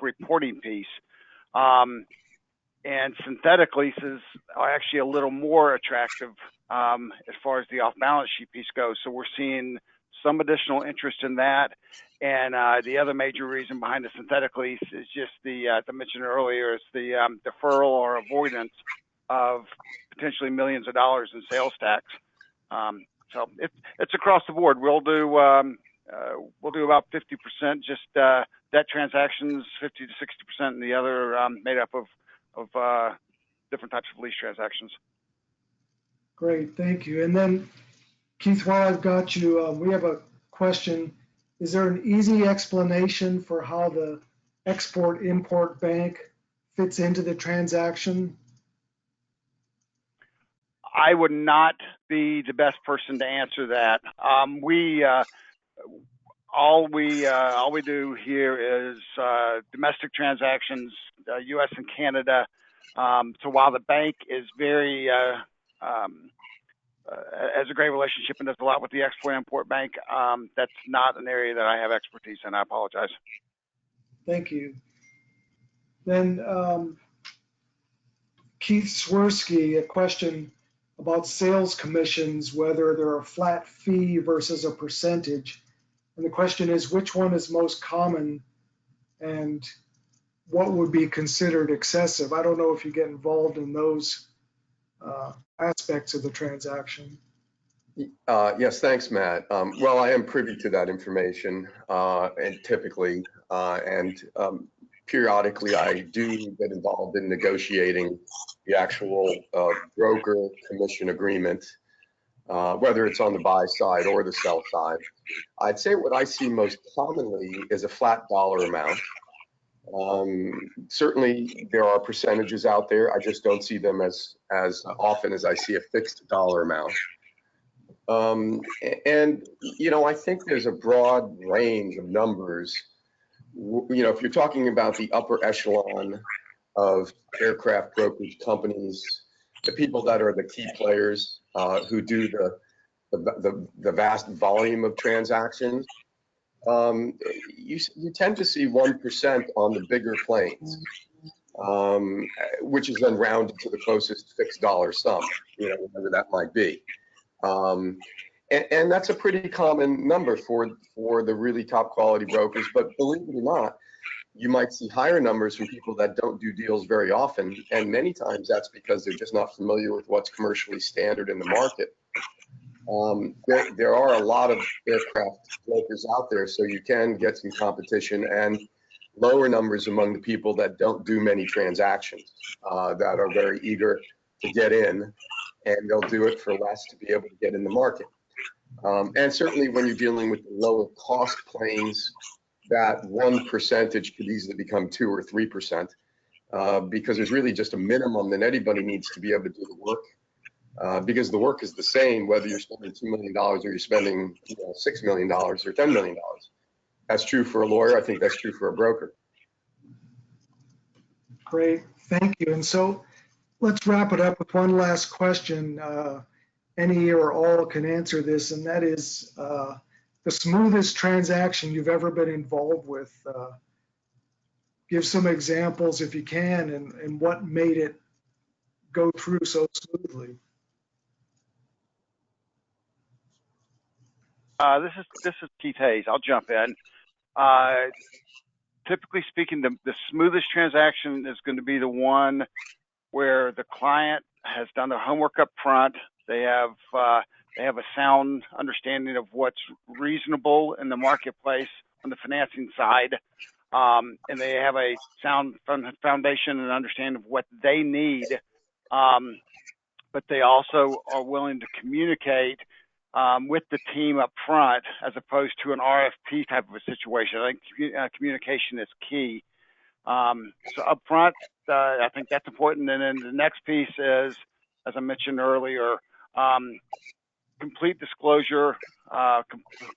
reporting piece. And synthetic leases are actually a little more attractive as far as the off-balance sheet piece goes. So we're seeing some additional interest in that. And the other major reason behind the synthetic lease is just as I mentioned earlier, is the deferral or avoidance of potentially millions of dollars in sales tax. So it's across the board. We'll do about 50% just debt transactions, 50 to 60%, and the other made up of different types of lease transactions. Great, thank you. And then, Keith, while I've got you, we have a question. Is there an easy explanation for how the Export-Import Bank fits into the transaction? I would not be the best person to answer that. All we do here is domestic transactions, U.S. and Canada. So while the bank is very has a great relationship and does a lot with the Export-Import Bank, that's not an area that I have expertise in. I apologize. Thank you. Then Keith Swirsky, a question about sales commissions, whether they're a flat fee versus a percentage. And the question is, which one is most common and what would be considered excessive? I don't know if you get involved in those aspects of the transaction. Yes, thanks, Matt. Well, I am privy to that information, and typically, periodically, I do get involved in negotiating the actual broker commission agreement, whether it's on the buy side or the sell side. I'd say what I see most commonly is a flat dollar amount. Certainly, there are percentages out there. I just don't see them as often as I see a fixed dollar amount. And, you know, I think there's a broad range of numbers. You know, if you're talking about the upper echelon of aircraft brokerage companies, the people that are the key players who do the vast volume of transactions, you tend to see 1% on the bigger planes, which is then rounded to the closest fixed dollar sum, you know, whatever that might be. And that's a pretty common number for the really top quality brokers. But believe it or not, you might see higher numbers from people that don't do deals very often. And many times that's because they're just not familiar with what's commercially standard in the market. There are a lot of aircraft brokers out there, so you can get some competition and lower numbers among the people that don't do many transactions, that are very eager to get in, and they'll do it for less to be able to get in the market. And certainly when you're dealing with the lower cost planes, that 1% could easily become 2 or 3%, because there's really just a minimum that anybody needs to be able to do the work. Because the work is the same whether you're spending $2 million or you're spending, you know, $6 million or $10 million. That's true for a lawyer. I think that's true for a broker. Great, thank you. And so let's wrap it up with one last question. Any or all can answer this, and that is the smoothest transaction you've ever been involved with. Give some examples if you can, and what made it go through so smoothly. This is Keith Hayes. I'll jump in. Typically speaking, the smoothest transaction is going to be the one where the client has done their homework up front. They have a sound understanding of what's reasonable in the marketplace on the financing side, and they have a sound foundation and understanding of what they need. But they also are willing to communicate with the team up front, as opposed to an RFP type of a situation. I think communication is key. So up front, I think that's important. And then the next piece is, as I mentioned earlier, complete disclosure,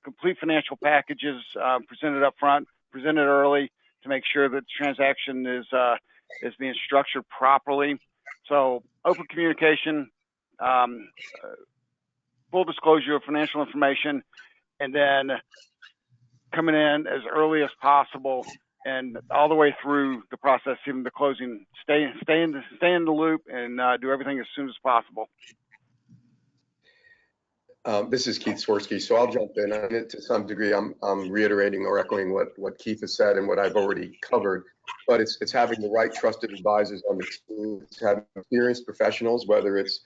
complete financial packages presented up front, presented early, to make sure that the transaction is being structured properly. So open communication, full disclosure of financial information, and then coming in as early as possible and all the way through the process, even the closing. Stay in the loop and do everything as soon as possible. This is Keith Swirsky, so I'll jump in. To some degree, I'm reiterating or echoing what Keith has said and what I've already covered. But it's having the right trusted advisors on the team. It's having experienced professionals, whether it's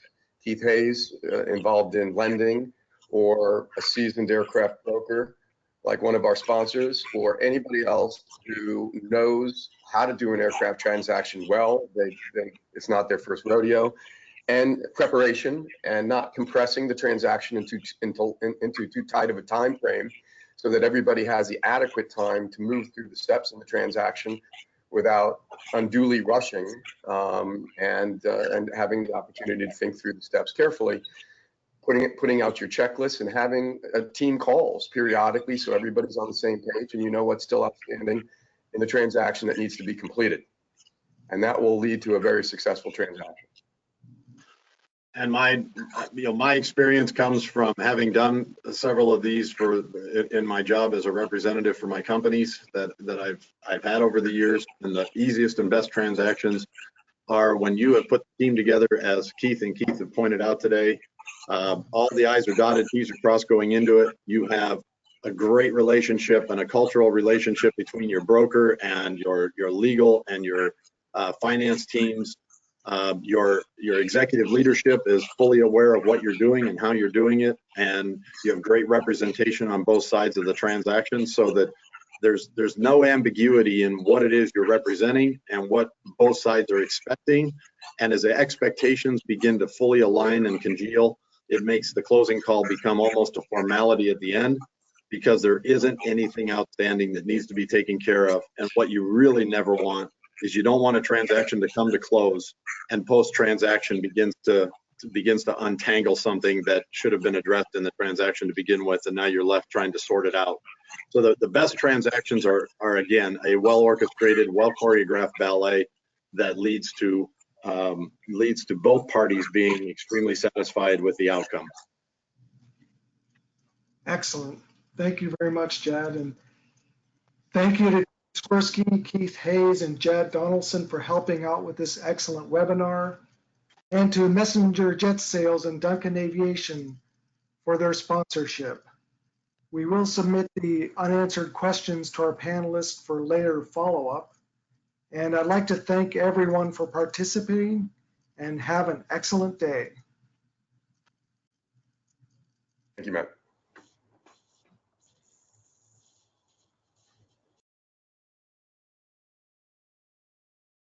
Keith Hayes involved in lending, or a seasoned aircraft broker like one of our sponsors, or anybody else who knows how to do an aircraft transaction well. It's not their first rodeo. And preparation, and not compressing the transaction into too tight of a time frame, so that everybody has the adequate time to move through the steps in the transaction without unduly rushing, and having the opportunity to think through the steps carefully, putting out your checklist, and having team calls periodically so everybody's on the same page and you know what's still outstanding in the transaction that needs to be completed. And that will lead to a very successful transaction. And my experience comes from having done several of these in my job as a representative for my companies that I've had over the years. And the easiest and best transactions are when you have put the team together, as Keith have pointed out today. All the I's are dotted, T's are crossed going into it. You have a great relationship and a cultural relationship between your broker and your legal and your finance teams. Your executive leadership is fully aware of what you're doing and how you're doing it, and you have great representation on both sides of the transaction, so that there's no ambiguity in what it is you're representing and what both sides are expecting. And as the expectations begin to fully align and congeal, it makes the closing call become almost a formality at the end, because there isn't anything outstanding that needs to be taken care of. And what you really never want is, you don't want a transaction to come to close and post-transaction begins to begins to untangle something that should have been addressed in the transaction to begin with, and now you're left trying to sort it out. So the best transactions are again, a well-orchestrated, well-choreographed ballet that leads to both parties being extremely satisfied with the outcome. Excellent. Thank you very much, Jad. And thank you to Swirsky, Keith Hayes, and Jad Donaldson for helping out with this excellent webinar, and to Messenger Jet Sales and Duncan Aviation for their sponsorship. We will submit the unanswered questions to our panelists for later follow-up. And I'd like to thank everyone for participating and have an excellent day. Thank you, Matt.